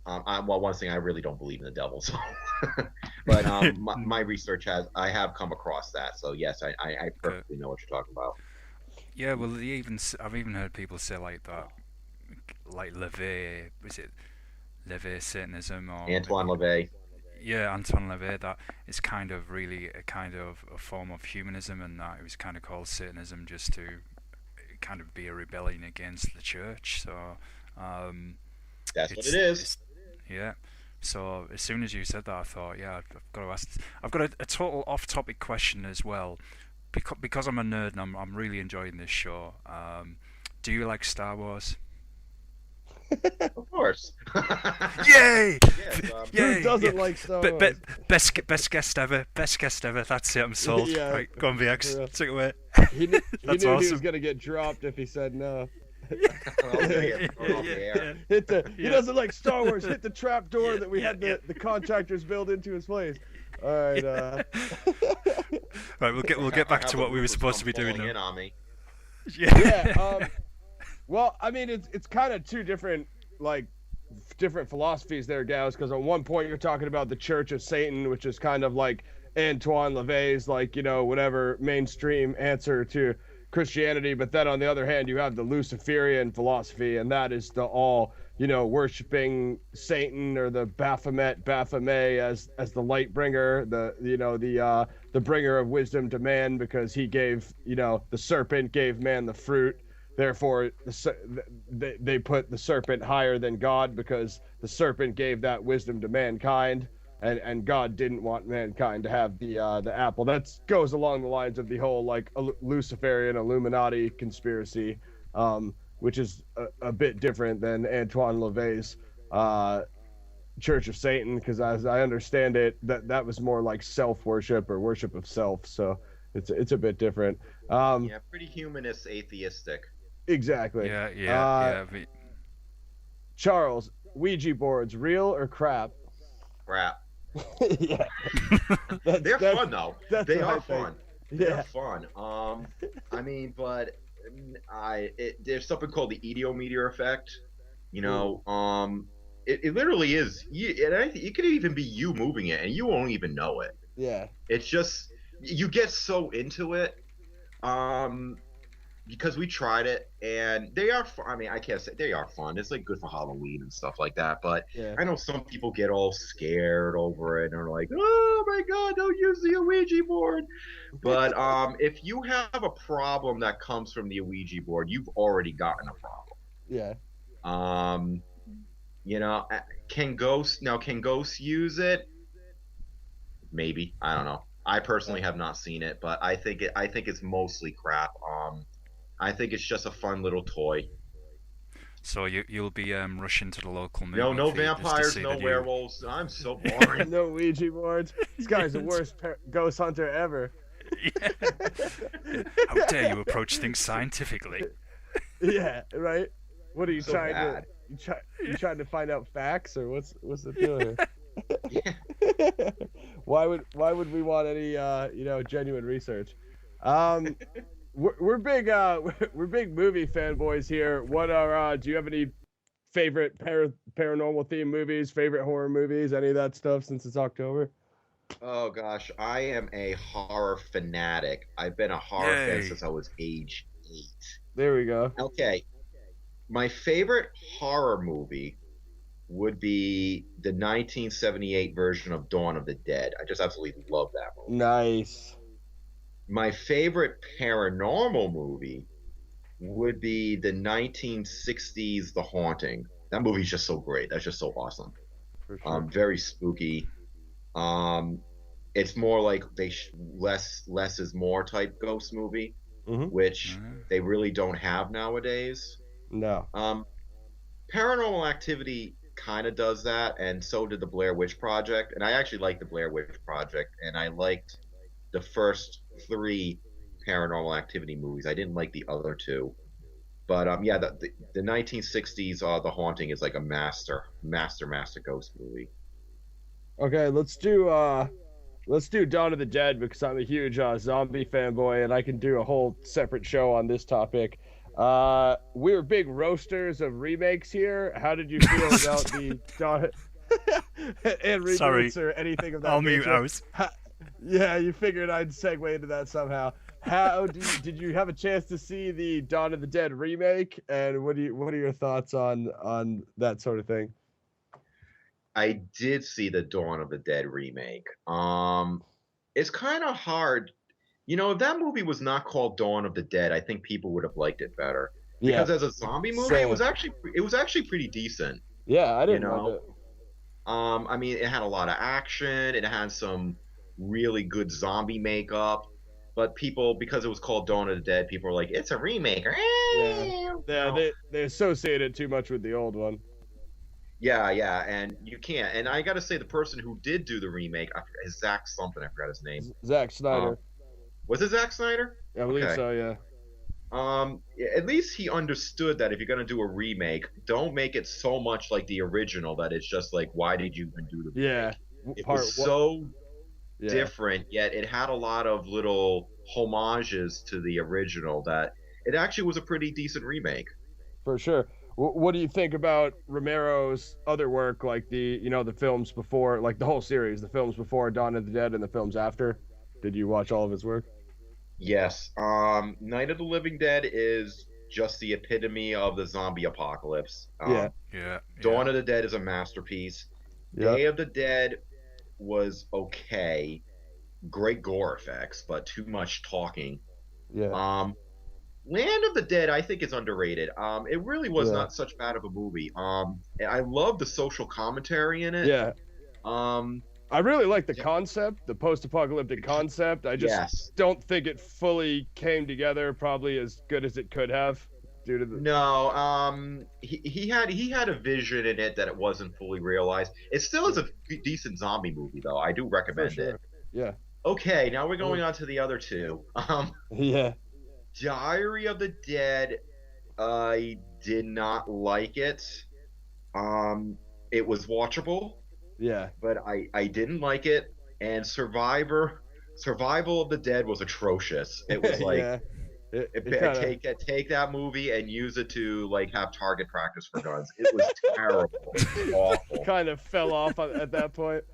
well, one thing, I really don't believe in the devil, so but my research I have come across that. So yes, I perfectly know what you're talking about. Yeah, well, I've even heard people say like that, like LaVey, is it LaVey Satanism or Antoine LaVey. Yeah, Anton LaVey. That is kind of really a kind of a form of humanism, and that it was kind of called Satanism just to kind of be a rebellion against the church. So That's what it is. Yeah. So as soon as you said that, I thought, yeah, I've got to ask. I've got a total off-topic question as well, because I'm a nerd and I'm really enjoying this show. Do you like Star Wars? Of course. Yay! Yes, Who doesn't like Star Wars? Best guest ever. Best guest ever. That's it. I'm sold. Yeah, right, go on, VX. Take it away. He knew That's he awesome. was gonna get dropped if he said no. yeah. He doesn't like Star Wars. Hit the trap door that we had the contractors build into his place. All right. Right, we'll get back to what we were supposed to be doing now. In on me. Yeah. Well, I mean, it's kind of two different philosophies there, Gals. Because on one point you're talking about the Church of Satan, which is kind of like Antoine LaVey's, whatever mainstream answer to Christianity. But then on the other hand, you have the Luciferian philosophy, and that is the all worshiping Satan, or the Baphomet as the light bringer, the bringer of wisdom to man, because he gave the serpent gave man the fruit. Therefore, they put the serpent higher than God, because the serpent gave that wisdom to mankind, and God didn't want mankind to have the apple. That goes along the lines of the whole Luciferian Illuminati conspiracy, which is a bit different than Antoine LaVey's Church of Satan, because as I understand it, that was more like self-worship or worship of self. So it's a bit different. Yeah, pretty humanist, atheistic. Exactly. Yeah. Charles, Ouija boards, real or crap? Crap. Yeah. They're fun though. They are thing. fun. Yeah. They're fun. I mean, but there's something called the Ediometer effect. It literally is. It could even be you moving it, and you won't even know it. Yeah. It's just you get so into it. Because we tried it, and they are fun. I mean, I can't say they are fun. It's good for Halloween and stuff like that. But yeah. I know some people get all scared over it and are like, "Oh my God, don't use the Ouija board." But if you have a problem that comes from the Ouija board, you've already gotten a problem. Yeah. Can ghosts use it? Maybe. I don't know. I personally have not seen it, but I think it's mostly crap. I think it's just a fun little toy. So you'll be rushing to the local movie. No vampires, no werewolves. I'm so boring. No Ouija boards. This guy's the worst ghost hunter ever. Yeah. How dare you approach things scientifically? Yeah, right. What are you So trying bad. to? You trying to find out facts, or what's the deal here? Yeah. Why would we want any genuine research? We're big movie fanboys here. Do you have any favorite paranormal themed movies, favorite horror movies, any of that stuff since it's October? Oh gosh, I am a horror fanatic. I've been a horror fan since I was age 8. There we go. Okay. My favorite horror movie would be the 1978 version of Dawn of the Dead. I just absolutely love that movie. Nice. My favorite paranormal movie would be the 1960s The Haunting. That movie's just so great. That's just so awesome. For sure. Very spooky. It's more like less is more type ghost movie, which they really don't have nowadays. No. Paranormal Activity kind of does that, and so did the Blair Witch Project. And I actually liked the Blair Witch Project, and I liked the first 3 Paranormal Activity movies. I didn't like the other 2. But the 1960s The Haunting is like a master ghost movie. Okay, let's do Let's do Dawn of the Dead because I'm a huge zombie fanboy and I can do a whole separate show on this topic. We're big roasters of remakes here. How did you feel about the Dawn and Sorry. reboots or anything of that I'll mute nature? out. Yeah, you figured I'd segue into that somehow. Did you have a chance to see the Dawn of the Dead remake? And what are your thoughts on that sort of thing? I did see the Dawn of the Dead remake. It's kind of hard. You know, if that movie was not called Dawn of the Dead, I think people would have liked it better. Because as a zombie movie, it was actually pretty decent. Yeah, I didn't mind it. I mean, it had a lot of action. It had some really good zombie makeup. But people, because it was called Dawn of the Dead, people were like, "It's a remake." Yeah, they associate it too much with the old one. Yeah, and you can't. And I got to say, the person who did do the remake is Zack something. I forgot his name. Zack Snyder. Was it Zack Snyder? I believe so. Yeah. At least he understood that if you're gonna do a remake, don't make it so much like the original that it's just like, why did you even do the remake? Yeah. It was so different, yet it had a lot of little homages to the original that it actually was a pretty decent remake. For sure. What do you think about Romero's other work, like the films before, like the whole series, the films before Dawn of the Dead and the films after? Did you watch all of his work? Yes. Night of the Living Dead is just the epitome of the zombie apocalypse. Yeah. Dawn of the Dead is a masterpiece. Yeah. Day of the Dead was okay. Great gore effects, but too much talking. Yeah. Land of the Dead, I think, is underrated. It really was not such bad of a movie. I love the social commentary in it. Yeah. I really like the concept, the post-apocalyptic concept. I just don't think it fully came together probably as good as it could have due to the... No, he had a vision in it that it wasn't fully realized. It still is a decent zombie movie, though. I do recommend it. Yeah. Okay, now we're going on to the other two. Yeah. Diary of the Dead, I did not like it. It was watchable. Yeah. But I didn't like it. And Survival of the Dead was atrocious. It was like take that movie and use it to like have target practice for guns. It was terrible. Awful. Kind of fell off at that point.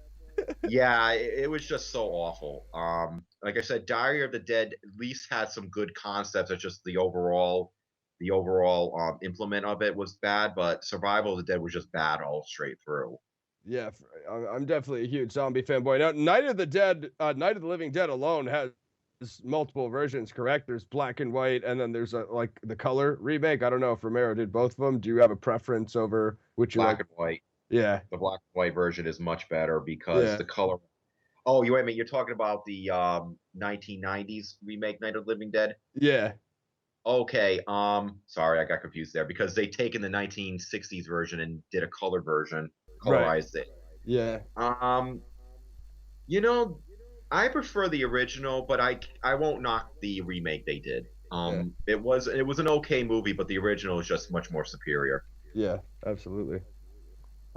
Yeah, it was just so awful. Like I said, Diary of the Dead at least had some good concepts. It's just the overall implement of it was bad, but Survival of the Dead was just bad all straight through. Yeah, I'm definitely a huge zombie fanboy. Now, Night of the Living Dead alone has multiple versions, correct? There's black and white, and then there's like the color remake. I don't know if Romero did both of them. Do you have a preference over which you like? Black and white. Yeah. The black and white version is much better because the color. Oh, wait a minute. You're talking about the 1990s remake, Night of the Living Dead? Yeah. Okay. Sorry, I got confused there because they taken the 1960s version and did a color version, colorized it. Yeah. You know, I prefer the original, but I won't knock the remake they did. It was an okay movie, but the original is just much more superior. Yeah, absolutely.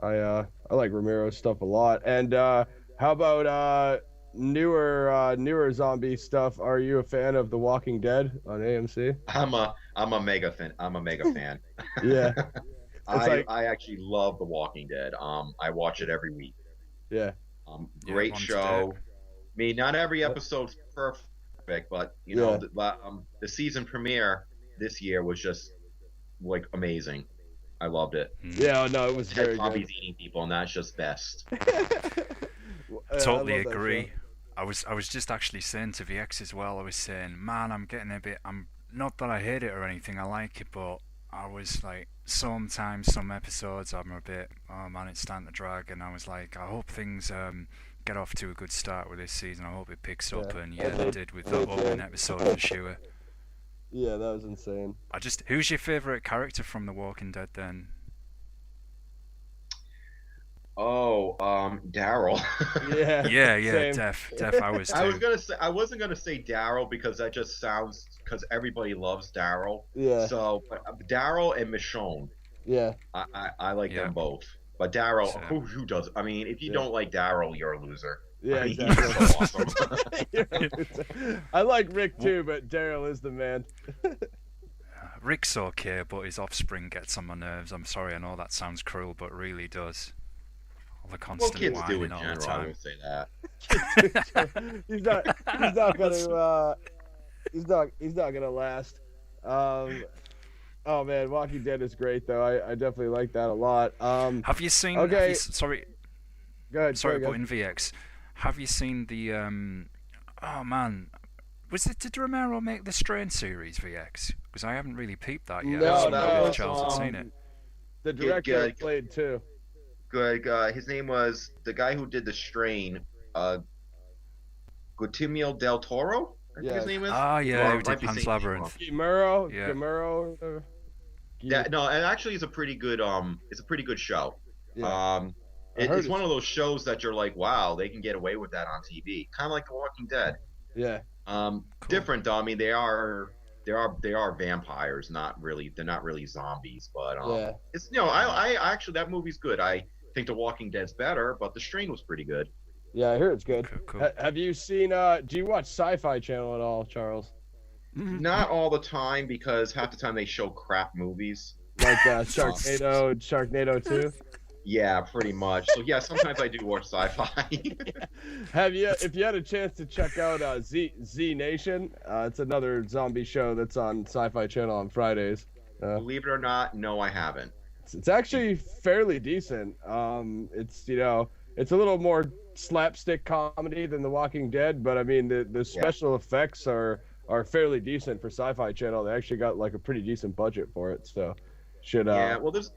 I like Romero's stuff a lot. And how about newer zombie stuff? Are you a fan of The Walking Dead on AMC? I'm a mega fan. Yeah. I actually love The Walking Dead. I watch it every week. Yeah. Great show. I mean, not every episode's perfect, but you know, the season premiere this year was just like amazing. I loved it. Yeah, no, it was very zombies good. eating people, and that's just best. Totally agree. I was just actually saying to VX as well. I was saying, man, I'm not that I hate it or anything. I like it, but I was like, sometimes some episodes I'm a bit, oh man, it's starting to drag, and I was like, I hope things get off to a good start with this season. I hope it picks up, and they did with that opening episode for sure. Yeah, that was insane. Who's your favourite character from The Walking Dead then? Oh, Daryl. Yeah, Def, I was too. I wasn't gonna say Daryl because that just sounds, because everybody loves Daryl. Yeah. So, but Daryl and Michonne. Yeah. I like them both. But Daryl, who does? I mean, if you don't like Daryl, you're a loser. Yeah, He's exactly. so awesome. I like Rick too, but Daryl is the man. Rick's okay, but his offspring gets on my nerves. I'm sorry, I know that sounds cruel, but really does. All the Well, constant kids do whining in all the general. I time. will say that. He's not gonna he's not gonna last. Oh man, Walking Dead is great though. I definitely like that a lot. Have you seen? Okay. Sorry, Go ahead. sorry, go but in VX, have you seen the? Oh man, did Romero make the Strain series VX? Because I haven't really peeped that yet. No, I that wonder if was, Charles had seen it. The director good. played too. Good. His name was the guy who did the Strain. Guillermo del Toro. I think his Yeah. name is. Ah, yeah, Or who I might did be Pan's saying his name Labyrinth. wrong. Gimuro. Yeah. Gimuro. Yeah, no, and actually, it's a pretty good show. Yeah. It's one of those shows that you're like, wow, they can get away with that on TV, kind of like The Walking Dead. Yeah. Cool. Different though. I mean, they are vampires, they're not really zombies, but Yeah. it's I actually that movie's good. I think The Walking Dead's better, but The Strain was pretty good. Yeah, I hear it's good. Cool. Have you seen? Do you watch Sci-Fi Channel at all, Charles? Not all the time because half the time they show crap movies. Like Sharknado, Sharknado 2? Yeah, pretty much. So yeah, sometimes I do watch sci-fi. If you had a chance to check out Z Nation, it's another zombie show that's on Sci-Fi Channel on Fridays. Believe it or not, no, I haven't. It's actually fairly decent. It's it's a little more slapstick comedy than The Walking Dead, but I mean the special effects are fairly decent for Sci-Fi Channel. They actually got like a pretty decent budget for it, so should Yeah, well, the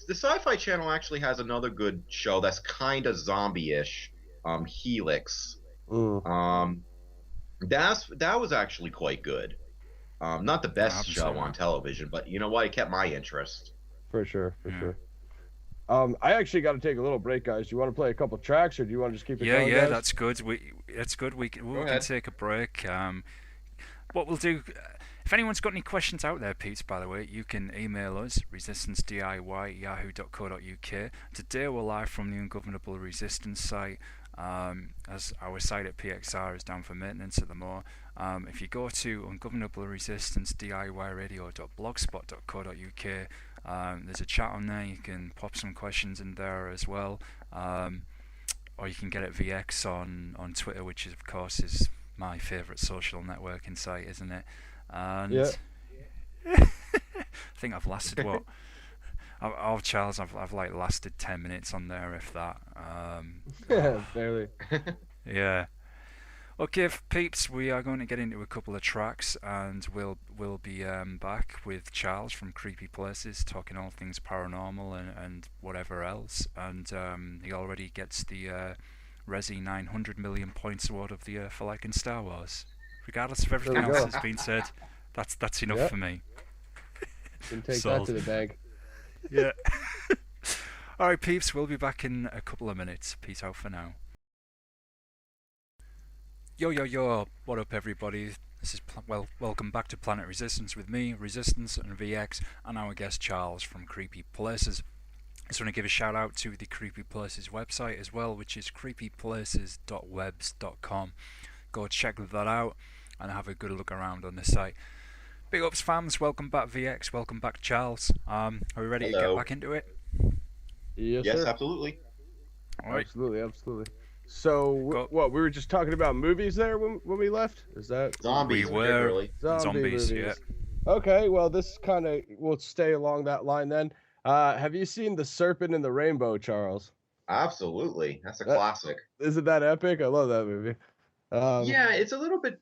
Sci-Fi Channel actually has another good show that's kind of zombie-ish, Helix. That was actually quite good. Not the best show on television, but you know what? It kept my interest. For sure. I actually got to take a little break, guys. Do you want to play a couple tracks, or do you want to just keep it going? Yeah, guys? that's good. It's good. We can take a break. What we'll do, if anyone's got any questions out there, Pete, by the way, you can email us, resistancediy@yahoo.co.uk. Today we're live from the Ungovernable Resistance site, as our site at PXR is down for maintenance at the moment. If you go to ungovernableresistancediyradio.blogspot.co.uk, there's a chat on there. You can pop some questions in there as well, or you can get at VX on Twitter, which is, of course, is my favourite social networking site, isn't it? And I think I've lasted what? Oh, Charles, I've like lasted 10 minutes on there, if that. Barely. Yeah. Okay, peeps, we are going to get into a couple of tracks, and we'll be back with Charles from Creepy Places, talking all things paranormal and whatever else. And he already gets the Resi 900 million points award of the year for liking Star Wars. Regardless of everything else that's been said, that's enough for me. Can take that to the bank. Yeah. Alright, peeps, we'll be back in a couple of minutes. Peace out for now. Yo, what up everybody? This is welcome back to Planet Resistance with me, Resistance and VX, and our guest Charles from Creepy Places. I just want to give a shout out to the Creepy Places website as well, which is creepyplaces.webs.com. Go check that out and have a good look around on the site. Big ups fams, welcome back VX, welcome back Charles. Are we ready to get back into it? Yes, yes, sir. Absolutely. All right. Absolutely. So what we were just talking about movies there when we left? Is that zombies? We were zombies. Yeah. Okay, well this kind of will stay along that line then. Have you seen The Serpent and the Rainbow, Charles? Absolutely, that's a classic. Isn't that epic? I love that movie. Yeah, it's a little bit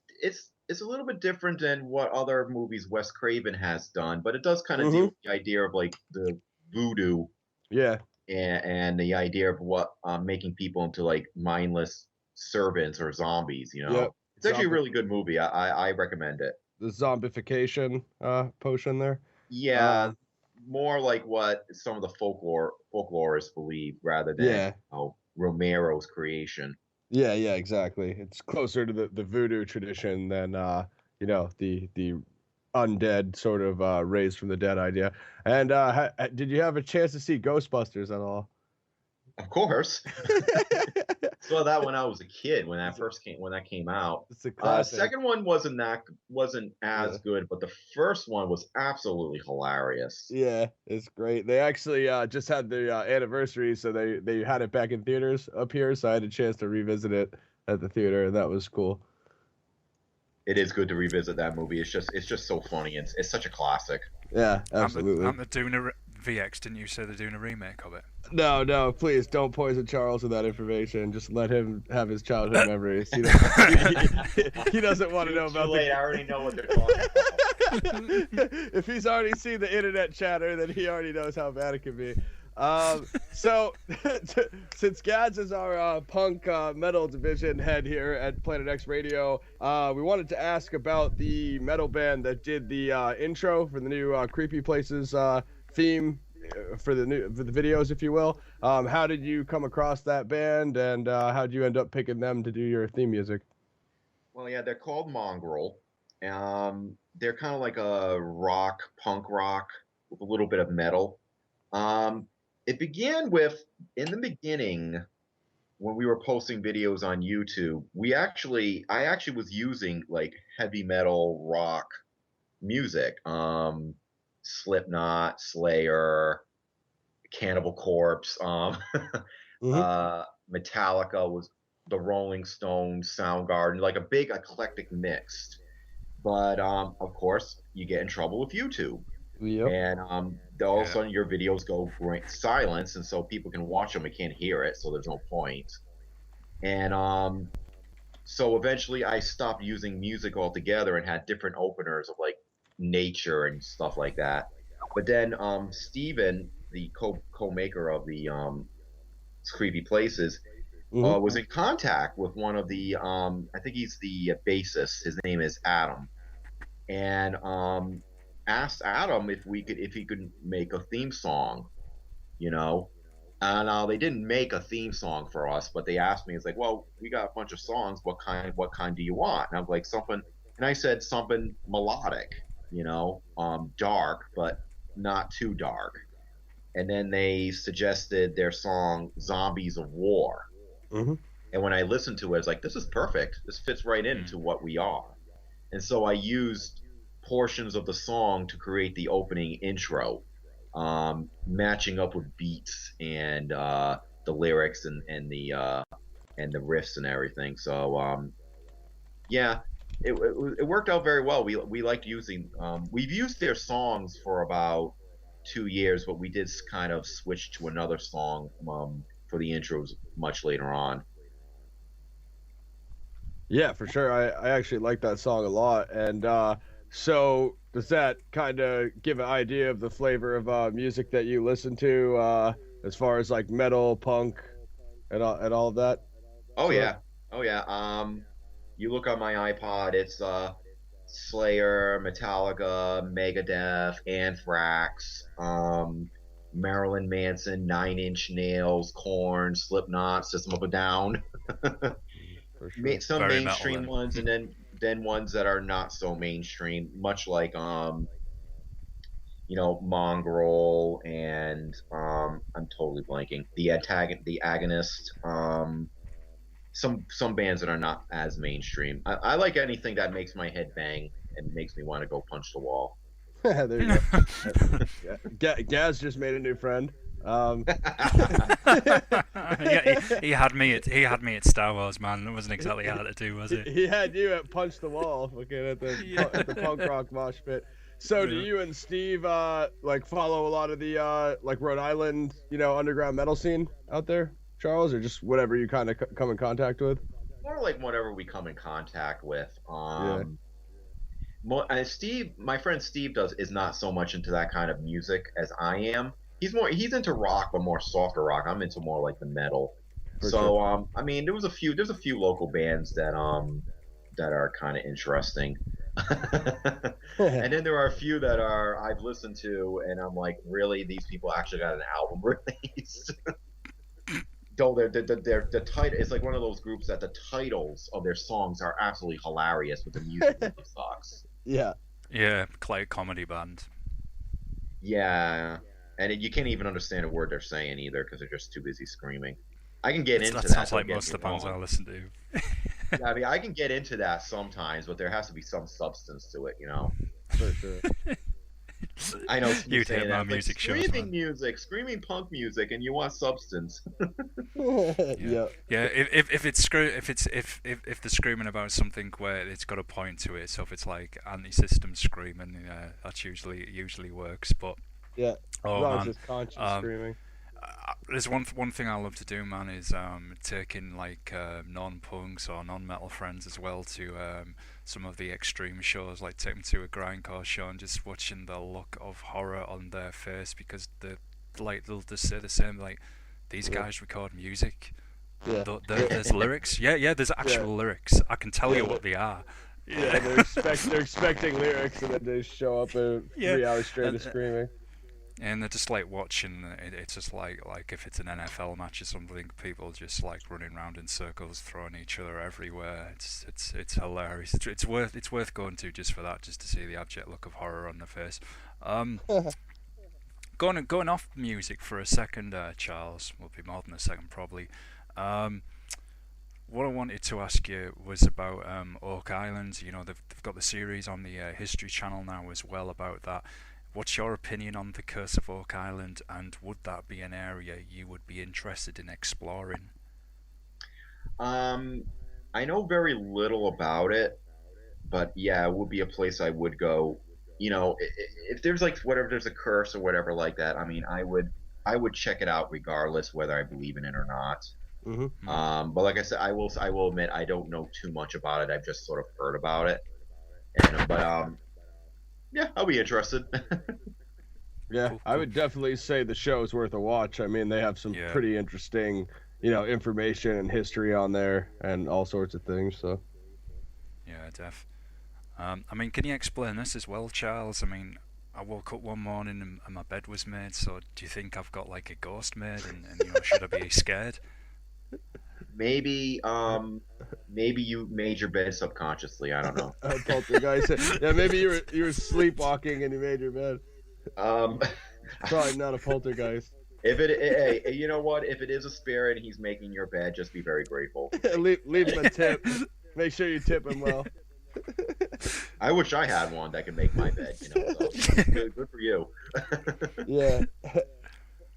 different than what other movies Wes Craven has done, but it does kind of deal with the idea of like the voodoo. Yeah. And the idea of what making people into like mindless servants or zombies, It's actually a really good movie. I recommend it. The zombification potion there. Yeah, more like what some of the folklorists believe rather than Romero's creation. Yeah, exactly. It's closer to the voodoo tradition than the undead sort of raised from the dead idea. And did you have a chance to see Ghostbusters at all? Of course. Saw that when I was a kid when that came out. It's a classic. Second one wasn't as Yeah. good, but the first one was absolutely hilarious. Yeah, it's great. They actually just had the anniversary, so they had it back in theaters up here, so I had a chance to revisit it at the theater, and that was cool. It is good to revisit that movie. It's just so funny. It's such a classic. Yeah, absolutely. Aren't they doing a VX? Didn't you say they're doing a remake of it? No, please don't poison Charles with that information. Just let him have his childhood memories. He doesn't want to know about too late. I already know what they're talking about. If he's already seen the internet chatter, then he already knows how bad it can be. So since Gads is our punk metal division head here at Planet X Radio, we wanted to ask about the metal band that did the intro for the new Creepy Places theme for the videos, if you will. How did you come across that band, and how did you end up picking them to do your theme music? Well, yeah, they're called Mongrel. They're kind of like a punk rock with a little bit of metal. It began with, in the beginning, when we were posting videos on YouTube, I actually was using like heavy metal rock music. Slipknot, Slayer, Cannibal Corpse, Metallica, was the Rolling Stones, Soundgarden, like a big eclectic mix. But of course, you get in trouble with YouTube. Yep. And all of a sudden your videos go silence, and so people can watch them and can't hear it, so there's no point. And so eventually I stopped using music altogether and had different openers of like nature and stuff like that. But then Steven, the co-maker of the Creepy Places, was in contact with one of the I think he's the bassist. His name is Adam, and asked Adam if he could make a theme song, And they didn't make a theme song for us, but they asked me. It's like, well, we got a bunch of songs. What kind do you want? And I was like, something. And I said something melodic, dark, but not too dark. And then they suggested their song "Zombies of War." Mm-hmm. And when I listened to it, I was like, this is perfect. This fits right into what we are. And so I used portions of the song to create the opening intro, matching up with beats and the lyrics and the riffs and everything. So it worked out very well. We liked using. We've used their songs for about 2 years, but we did kind of switch to another song for the intros much later on. Yeah, for sure. I actually like that song a lot. And so does that kind of give an idea of the flavor of music that you listen to as far as like metal, punk, and all of that? Oh yeah. You look on my iPod, it's Slayer, Metallica, Megadeth, Anthrax, Marilyn Manson, Nine Inch Nails, Korn, Slipknot, System of a Down. Sure. Some Very mainstream metal, ones, and then ones that are not so mainstream, much like Mongrel and I'm totally blanking, the Agonist. Some bands that are not as mainstream. I like anything that makes my head bang and makes me want to go punch the wall. There you go. Gaz just made a new friend. Yeah, he had me at Star Wars, man. It wasn't exactly hard to do, was it? He had you at punch the wall, looking at the punk rock mosh pit. So do you and Steve like follow a lot of the like Rhode Island, underground metal scene out there, Charles, or just whatever you kind of come in contact with? More like whatever we come in contact with. Steve, my friend Steve, is not so much into that kind of music as I am. He's into rock, but more softer rock. I'm into more like the metal. Sure. I mean, there's a few local bands that are kind of interesting. And then there are a few that I've listened to, and I'm like, really, these people actually got an album released. Though the title, it's like one of those groups that the titles of their songs are absolutely hilarious, but the music sucks. Yeah. Yeah, like comedy band. Yeah, and you can't even understand a word they're saying either because they're just too busy screaming. I can get into That that. sounds Don't like get most me of the bands I wrong. listen to. Yeah, I mean, I can get into that sometimes, but there has to be some substance to it, you know. For sure. I know me You'd hate saying that. my It's like music shows, screaming man. music, screaming punk music, and you want substance. Yeah, Yeah. yeah. If it's if they're screaming about something where it's got a point to it, so if it's like anti-system screaming, that's usually works. But Yeah. As oh long as man, it's conscious um, screaming. there's one thing I love to do, man, is taking like non-punks or non-metal friends as well to some of the extreme shows, like take them to a grindcore show and just watching the look of horror on their face because they'll just say the same, like, these Yeah. guys record music. Yeah. There's lyrics. Yeah, there's actual lyrics. I can tell you what they are. Yeah, they're expecting lyrics and then they just show up in Yeah. 3 hours straight of screaming. And they're just like watching. It's just like if it's an NFL match or something, people just like running around in circles, throwing each other everywhere. It's hilarious. It's worth going to just for that, just to see the abject look of horror on their face. Going off music for a second, Charles. Will be more than a second probably. What I wanted to ask you was about Oak Island. You know, they've got the series on the History Channel now as well about that. What's your opinion on the Curse of Oak Island, and would that be an area you would be interested in exploring? I know very little about it, but yeah, it would be a place I would go. You know, if there's like whatever, there's a curse or whatever like that. I mean, I would check it out regardless whether I believe in it or not. Mm-hmm. But like I said, I will admit I don't know too much about it. I've just sort of heard about it, and yeah, I'll be interested. Yeah, Cool, I cool. would definitely say the show is worth a watch. I mean, they have some Yeah. pretty interesting, information and history on there and all sorts of things. So Yeah, def. I mean, can you explain this as well, Charles? I mean, I woke up one morning and my bed was made. So, do you think I've got like a ghost made, and should I be scared? Maybe maybe you made your bed subconsciously. I don't know. poltergeist. Yeah, maybe you were sleepwalking and you made your bed. Um, Probably not a poltergeist. if it, hey, you know what? If it is a spirit and he's making your bed, just be very grateful. leave him a tip. Make sure you tip him well. I wish I had one that could make my bed. You know, so good for you. Yeah.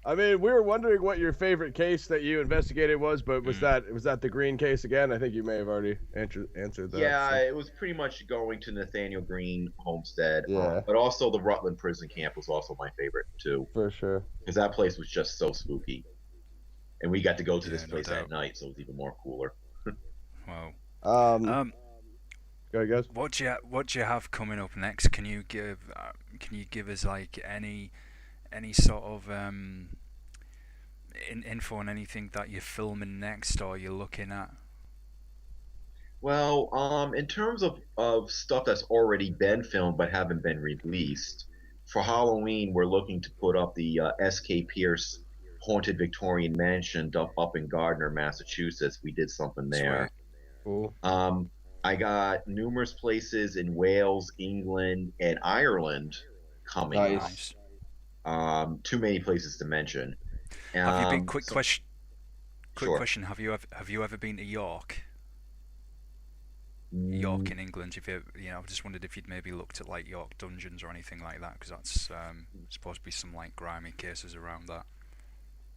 I mean, we were wondering what your favorite case that you investigated was, but was that the Green case again? I think you may have already answered that. Yeah, so. it was pretty much going to Nathaniel Green Homestead. Yeah. But also the Rutland Prison Camp was also my favorite too, For sure. because that place was just so spooky, and we got to go to Yeah, this no place doubt. at night, so it was even more cooler. Wow. Go ahead, guys. What do you have coming up next? Can you give us like any sort of info on anything that you're filming next or you're looking at? Well, in terms of stuff that's already been filmed but haven't been released, for Halloween we're looking to put up the S.K. Pierce Haunted Victorian Mansion up in Gardner, Massachusetts. We did something there. Cool. I got numerous places in Wales, England, and Ireland coming Nice. up. Too many places to mention. Have you been So- Quick Sure. question. Have you ever been to York? York in England. If I just wondered if you'd maybe looked at like York dungeons or anything like that, because that's supposed to be some like grimy cases around that.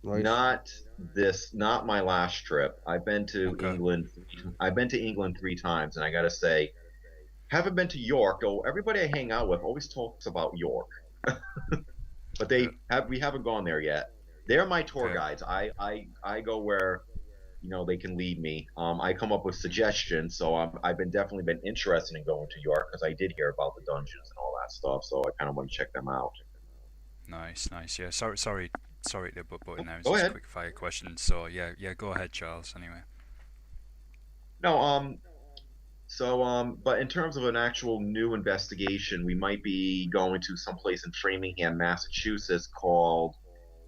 Nice. Not my last trip. I've been to Okay. England. I've been to England 3 times, and I gotta say, haven't been to York. Though everybody I hang out with always talks about York, but we haven't gone there yet. They're my tour Okay. guides. I go where they can lead me. I come up with suggestions, so I've definitely been interested in going to York because I did hear about the dungeons and all that stuff. So I kind of want to check them out. Nice. Yeah. Sorry to butt in there. It's Go just ahead. a quick fire question. So yeah. Go ahead, Charles. Anyway. No, but in terms of an actual new investigation, we might be going to someplace in Framingham, Massachusetts called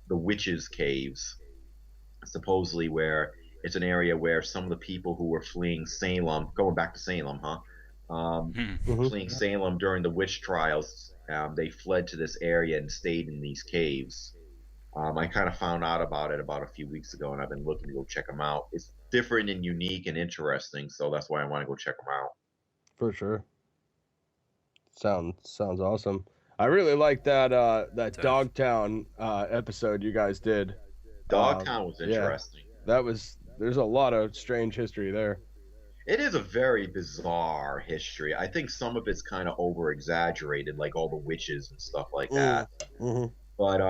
the Witches' Caves. Supposedly where it's an area where some of the people who were fleeing Salem, going back to Salem, fleeing Salem during the witch trials, they fled to this area and stayed in these caves. I kind of found out about it about a few weeks ago, and I've been looking to go check them out. It's different and unique and interesting, so that's why I want to go check them out. For sure. Sounds awesome. I really like that Def. Dogtown episode you guys did. Dogtown was yeah. interesting. There's a lot of strange history there. It is a very bizarre history. I think some of it's kind of over exaggerated, like all the witches and stuff like that. Mm-hmm. But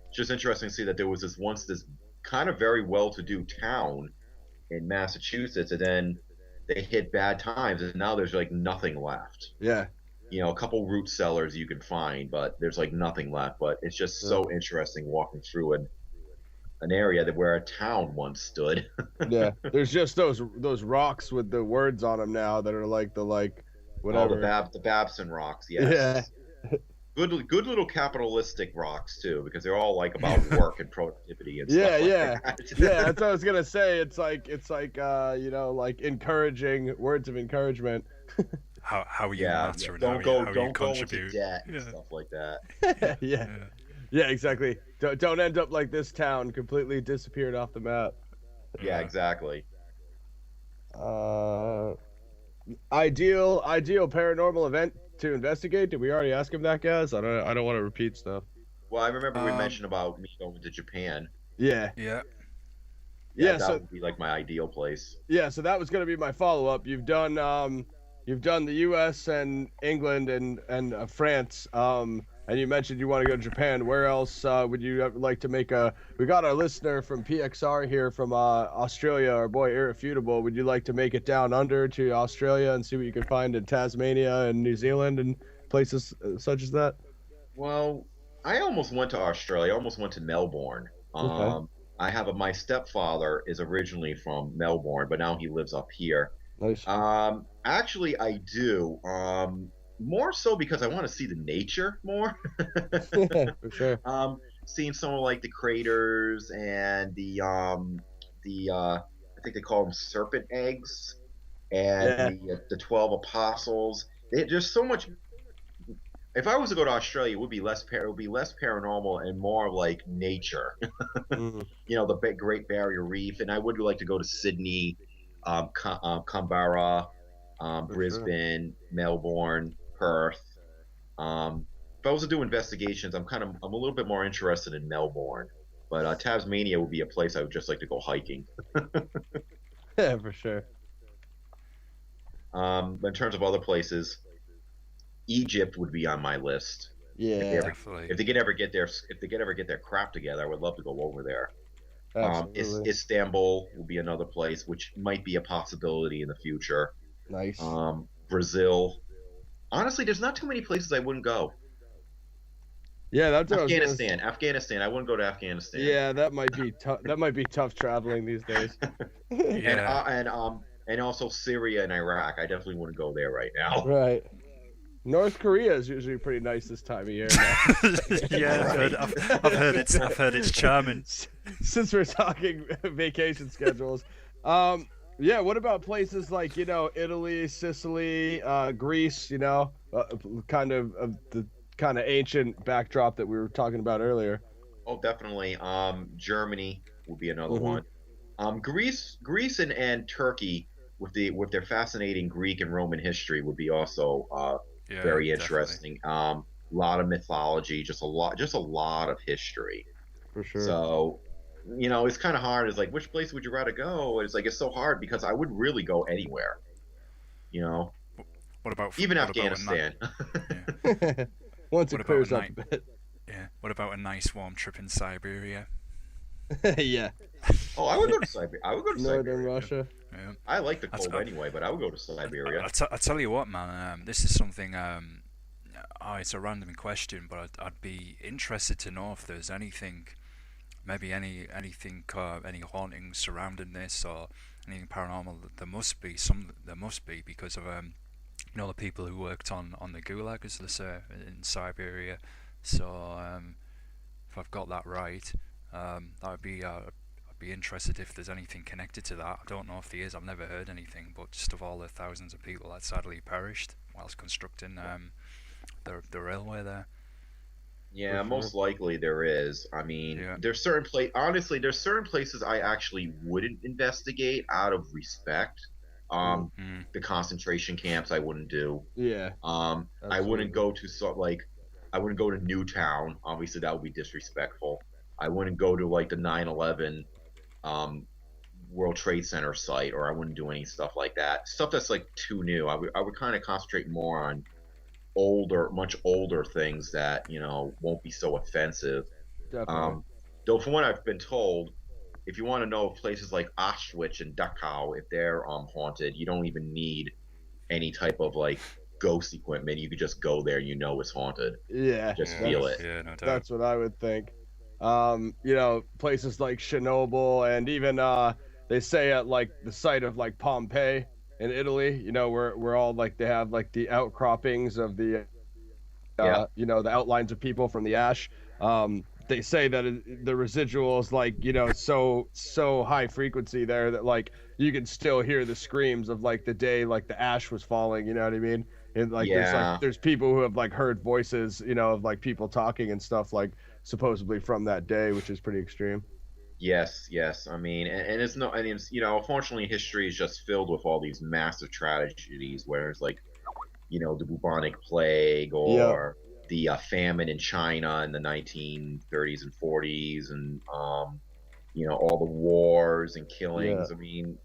it's just interesting to see that there was this kind of very well-to-do town in Massachusetts, and then they hit bad times, and now there's like nothing left. Yeah. You know, a couple root cellars you can find, but there's like nothing left. But it's just so interesting walking through an area where a town once stood. Yeah. There's just those rocks with the words on them now that are like whatever. Oh, the Babson rocks, yes. Yeah. Good little capitalistic rocks too, because they're all like about work and productivity and stuff like that. Yeah, that's what I was gonna say. It's like you know, like encouraging words of encouragement. How you matter and don't how go you contribute. into debt and stuff like that. Yeah, exactly. Don't end up like this town completely disappeared off the map. Yeah, exactly. Ideal paranormal event to investigate. Did we already ask him that, guys? I don't want to repeat stuff. Well, I remember we mentioned about me going to Japan. Yeah. That so would be like my ideal place. Yeah, so that was going to be my follow-up. You've done the U.S. and England and France, and you mentioned you want to go to Japan. Where else would you like to make we got our listener from PXR here from Australia, our boy Irrefutable. Would you like to make it down under to Australia and see what you can find in Tasmania and New Zealand and places such as that? Well, I almost went to Australia. I almost went to Melbourne. Okay. I have my stepfather is originally from Melbourne, but now he lives up here. Nice. Actually, I do. More so because I want to see the nature more. For sure. Seeing some of like the craters and the I think they call them serpent eggs, and the 12 apostles. There's so much. If I was to go to Australia, it would be less paranormal and more like nature. Mm. You know, the Great Barrier Reef, and I would like to go to Sydney, Canberra, Brisbane, Melbourne, Perth. If I was to do investigations, I'm a little bit more interested in Melbourne, but Tasmania would be a place I would just like to go hiking. Yeah, for sure. But in terms of other places, Egypt would be on my list. Yeah, Definitely. If they could ever get their crap together, I would love to go over there. absolutely. Istanbul will be another place, which might be a possibility in the future. Nice. Brazil. Honestly, there's not too many places I wouldn't go. Yeah, that's what Afghanistan. Afghanistan. I wouldn't go to Afghanistan. Yeah, that might be tough. That might be tough traveling these days. And also Syria and Iraq. I definitely wouldn't go there right now. Right. North Korea is usually pretty nice this time of year. Yeah, Right. I've heard it's charming. Since we're talking vacation schedules, yeah. What about places like Italy, Sicily, Greece? Kind of the kind of ancient backdrop that we were talking about earlier. Oh, definitely. Germany would be another Mhm. one. Greece and Turkey with their fascinating Greek and Roman history would be also Yeah, very definitely. interesting. A lot of mythology, just a lot of history. For sure. So, it's kind of hard. It's like, which place would you rather go? It's like, it's so hard because I would really go anywhere. What about Even what about a Afghanistan. Yeah. Once What it about clears a up a bit. Yeah. What about a nice warm trip in Siberia? Yeah. Oh, I would go to Siberia. I would go to Northern Siberia. Russia. Yeah. I like the That's- cold anyway, but I would go to Siberia. I tell you what, man. This is something. It's a random question, but I'd be interested to know if there's anything, maybe anything, any hauntings surrounding this or anything paranormal. There must be because of the people who worked on the Gulag, as they say, in Siberia. So if I've got that right, that would be. I'd be interested if there's anything connected to that. I don't know if there is. I've never heard anything, but just of all the thousands of people that sadly perished whilst constructing the railway there. Yeah, for sure. most likely there is. I mean, Yeah. there's certain honestly, there's certain places I actually wouldn't investigate out of respect. Mm. Mm. The concentration camps I wouldn't do. Yeah, I wouldn't absolutely. go to I wouldn't go to Newtown. Obviously, that would be disrespectful. I wouldn't go to like the 9/11 um, World Trade Center site, or I wouldn't do any stuff like that. Stuff that's like too new. I would kind of concentrate more on much older things that won't be so offensive. Definitely. Um, though, from what I've been told, if you want to know if places like Auschwitz and Dachau, if they're haunted, you don't even need any type of like ghost equipment. You could just go there, it's haunted. Yeah, Just Yeah. feel it. Yeah. No doubt. that's what I would think. Places like Chernobyl and even they say at like the site of like Pompeii in Italy, where all like they have like the outcroppings of Yeah, the outlines of people from the ash. They say that the residuals like so high frequency there that like you can still hear the screams of like the day like the ash was falling. You know what I mean? And like yeah, there's people who have like heard voices, of like people talking and stuff like supposedly from that day, which is pretty extreme. yes, yes. I mean, and it's no, and it's unfortunately, history is just filled with all these massive tragedies, where it's like the bubonic plague Yep. or the famine in China in the 1930s and 40s, and all the wars and Yeah. killings. I mean,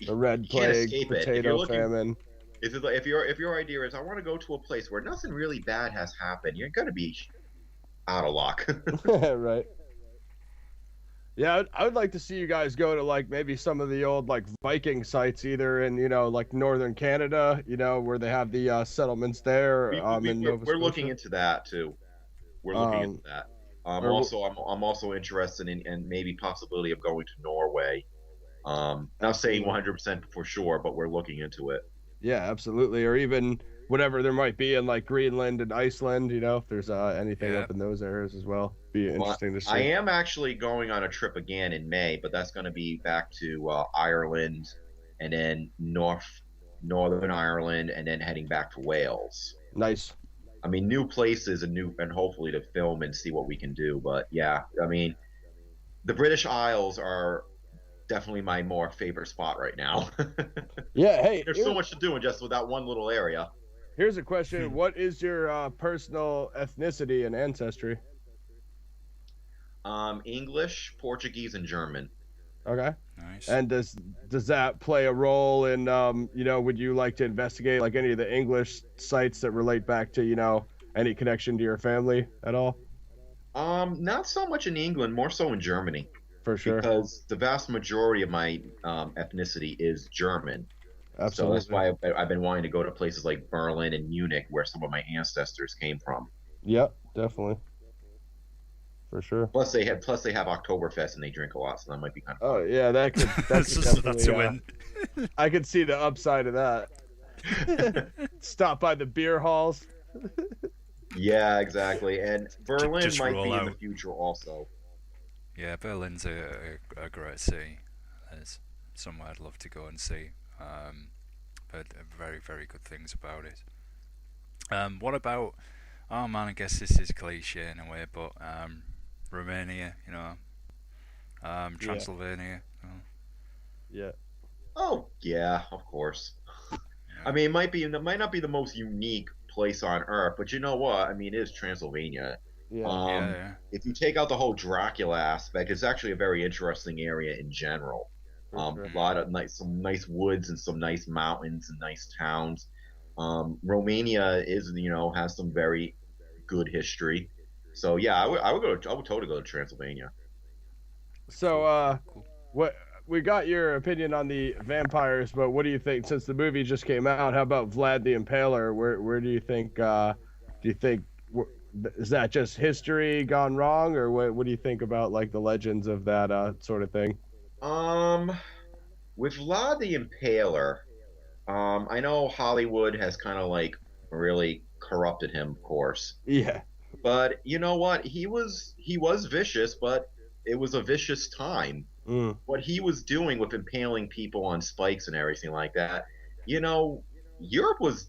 The you Red can't Plague, escape it. If you're potato looking, famine. if your idea is I want to go to a place where nothing really bad has happened, you're gonna be out of luck. Right. Yeah, I would like to see you guys go to like maybe some of the old like Viking sites, either in like northern Canada, where they have the settlements there, in Nova We're looking Scotia. into that too. We're looking into Um, that. or I'm also interested in maybe possibility of going to Norway. Not saying absolutely, 100% for sure, but we're looking into it. yeah, absolutely, or even whatever there might be in like Greenland and Iceland. If there's anything Yeah. up in those areas as well, be Well, interesting to I see. am actually going on a trip again in May, but that's going to be back to Ireland, and then Northern Ireland, and then heading back to Wales. Nice. I mean, new places and hopefully to film and see what we can do. But yeah, I mean, the British Isles are definitely my more favorite spot right now. Yeah. Hey, There's so much to do in just with that one little area. here's a question: what is your personal ethnicity and ancestry? English, Portuguese, and German. Okay. Nice. And does that play a role in would you like to investigate like any of the English sites that relate back to, any connection to your family at all? Not so much in England, more so in Germany, For sure. because the vast majority of my ethnicity is German. So that's Absolutely. why I've been wanting to go to places like Berlin and Munich, where some of my ancestors came from. Yep, definitely. For sure. Plus they have Oktoberfest and they drink a lot, so that might be kind of Oh fun. yeah, that could That's definitely a win. I could see the upside of that. Stop by the beer halls. Yeah, exactly. And Berlin Just might roll be in the out. future also. Yeah, Berlin's a great city. It's somewhere I'd love to go and see. But very, very good things about it. What about? Oh man, I guess this is cliche in a way, but Romania, Yeah, Transylvania. Oh, yeah, Oh yeah, of course. I yeah, mean, it might not be the most unique place on Earth, but you know what? I mean, it is Transylvania. yeah, yeah, yeah. If you take out the whole Dracula aspect, it's actually a very interesting area in general. for sure. A lot of some nice woods and some nice mountains and nice towns. Romania has some very good history. So yeah, I would totally go to Transylvania. So, Cool, cool. what we got your opinion on the vampires, but what do you think since the movie just came out? How about Vlad the Impaler? Where do you think? Do you think is that just history gone wrong, or what do you think about like the legends of that sort of thing? Um, with Vlad the Impaler, I know Hollywood has kind of like really corrupted him, of course. Yeah. But you know what? He was vicious, but it was a vicious time. Mm, What he was doing with impaling people on spikes and everything like that, you know, Europe was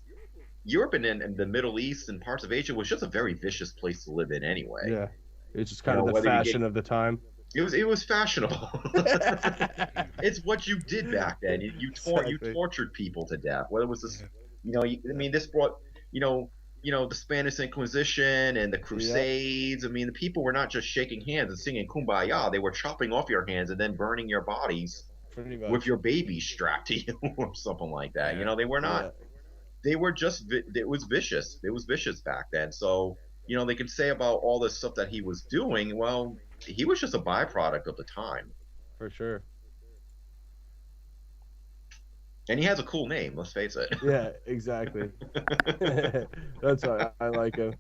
Europe and the Middle East and parts of Asia was just a very vicious place to live in anyway. Yeah, it's just You kind know, of the whether you get fashion of the time. it was fashionable. It's what you did back then. You Exactly. tortured people to death. Whether it was this, Yeah. I mean, this brought the Spanish Inquisition and the Yep, Crusades. I mean, the people were not just shaking hands and singing "Kumbaya." They were chopping off your hands and then burning your bodies pretty with much. your babies strapped to you or something like that. Yeah. They were Yeah, not. They were just. It was vicious. It was vicious back then. So they can say about all this stuff that he was doing. Well, he was just a byproduct of the time. for sure. And he has a cool name, let's face it. Yeah, exactly. That's why I like him.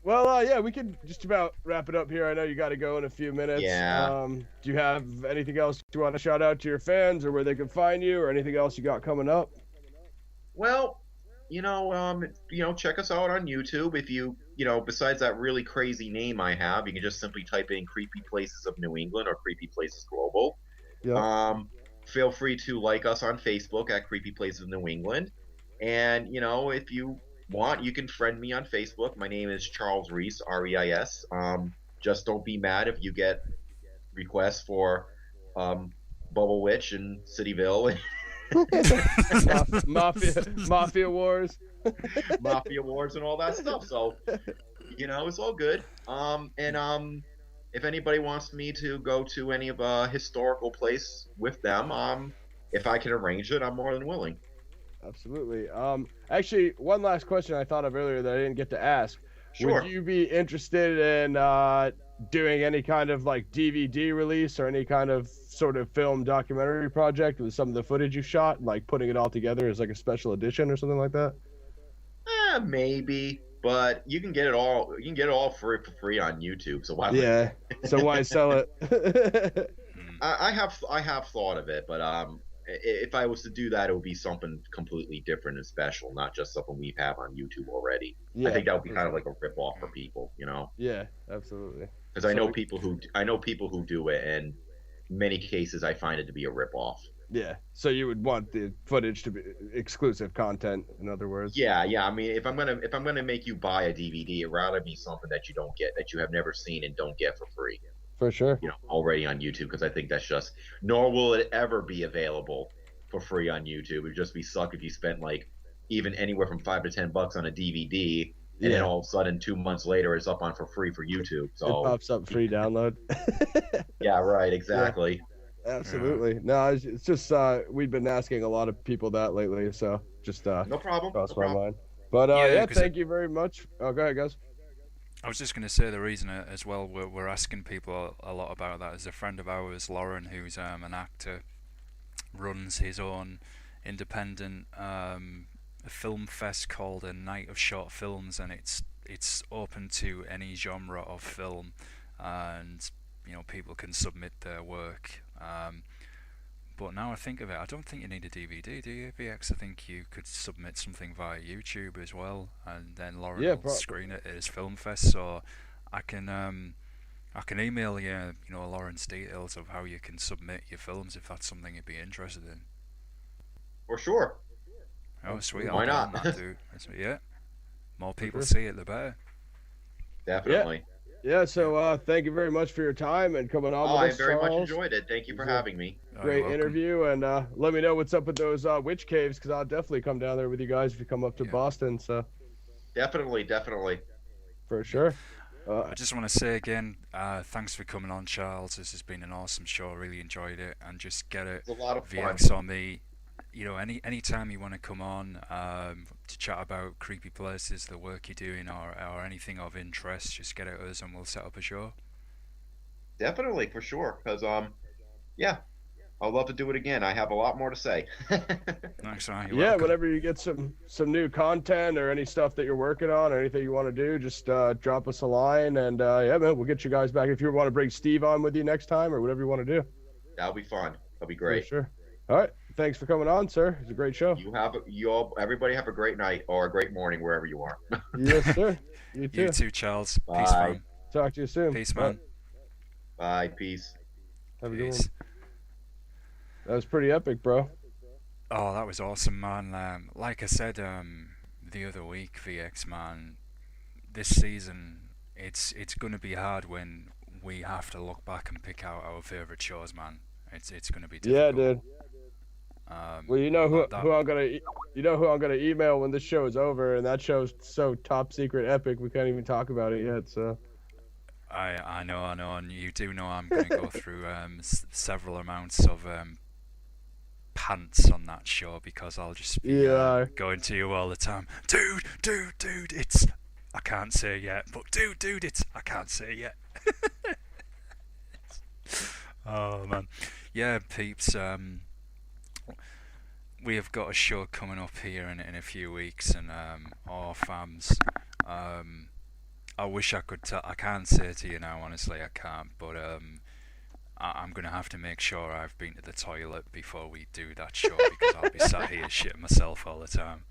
Well, yeah, we could just about wrap it up here. I know you got to go in a few minutes. Yeah. Do you have anything else you want to shout out to your fans, or where they can find you, or anything else you got coming up? Well, check us out on YouTube. If besides that really crazy name I have, you can just simply type in Creepy Places of New England or Creepy Places Global. Yeah. Feel free to like us on Facebook at Creepy Places of New England. And, if you want, you can friend me on Facebook. My name is Charles Reese, Reis. Just don't be mad if you get requests for Bubble Witch and Cityville. Mafia wars. Mafia wars and all that stuff. So, it's all good. If anybody wants me to go to any of a historical place with them, if I can arrange it, I'm more than willing. Absolutely. Actually, one last question I thought of earlier that I didn't get to ask. Sure. Would you be interested in doing any kind of like DVD release or any kind of sort of film documentary project with some of the footage you shot, like putting it all together as like a special edition or something like that? Maybe, but you can get it all. You can get it all for free on YouTube. So why? Yeah. So why sell it? I have thought of it, but if I was to do that, it would be something completely different and special, not just something we have on YouTube already. Yeah, I think that would be kind of like a rip off for people, Yeah, absolutely. Because I know people who do it, and in many cases I find it to be a rip off. Yeah. So you would want the footage to be exclusive content, in other words. Yeah. I mean, if I'm gonna make you buy a DVD, it'd rather be something that you don't get, that you have never seen and don't get for free. For sure. Already on YouTube, because I think that's just. Nor will it ever be available for free on YouTube. It'd just be suck if you spent like even anywhere from $5 to $10 on a DVD, and then all of a sudden 2 months later it's up on for free for YouTube. So it pops up free download. Yeah, right, exactly. Yeah, absolutely. No, it's just we've been asking a lot of people that lately, so just no problem. crossed No my problem. mind. But Yeah, thank you very much. Oh, go ahead, guys. I was just going to say the reason as well we're asking people a lot about that is a friend of ours, Lauren, who's an actor, runs his own independent film fest called a Night of Short Films, and it's open to any genre of film, and people can submit their work. But now I think of it, I don't think you need a DVD, do you, VX? I think you could submit something via YouTube as well, and then Lauren will screen it at his film fest. So I can email you, Lauren's details of how you can submit your films if that's something you'd be interested in. For sure. Oh, sweet! Why not? That, dude. Yeah, more people see it, the better. Definitely. Yeah, so thank you very much for your time and coming on with us, I very much Charles. enjoyed it. Thank you for having me. Great interview, and let me know what's up with those witch caves, because I'll definitely come down there with you guys if you come up to Boston. So definitely. For sure. I just want to say again, thanks for coming on, Charles. This has been an awesome show. I really enjoyed it, and just get it. It's a lot of fun. VX on me. Any time you want to come on to chat about creepy places, the work you're doing, or anything of interest, just get it to us and we'll set up a show. Definitely, for sure. Because yeah, I'd love to do it again. I have a lot more to say. Thanks, man. Yeah, whenever you get some new content or any stuff that you're working on or anything you want to do, just drop us a line, and yeah, man, we'll get you guys back. If you want to bring Steve on with you next time or whatever you want to do. That'll be fun. That'll be great. For sure. All right. Thanks for coming on, sir. It's a great show. Everybody have a great night or a great morning wherever you are. Yes, sir. You too. You too, Charles. Bye. Peace, man. Talk to you soon. Peace, man. Bye. Peace. Have a good one. That was pretty epic, bro. Oh, that was awesome, man. Like I said the other week, VX man, this season it's gonna be hard when we have to look back and pick out our favorite shows, man. It's gonna be Yeah, difficult. dude. Well, you know That that who I'm gonna you know who I'm gonna email when this show is over, and that show's so top secret epic we can't even talk about it yet. So I know, and you do know I'm gonna go through several amounts of pants on that show because I'll just be yeah, going to you all the time, dude, it's I can't say yet, but dude, it's I can't say yet. Oh man, yeah, peeps. We have got a show coming up here in a few weeks, and our fams. I wish I could. I can't say to you now, honestly, I can't. But I'm gonna have to make sure I've been to the toilet before we do that show because I'll be sat here shitting myself all the time.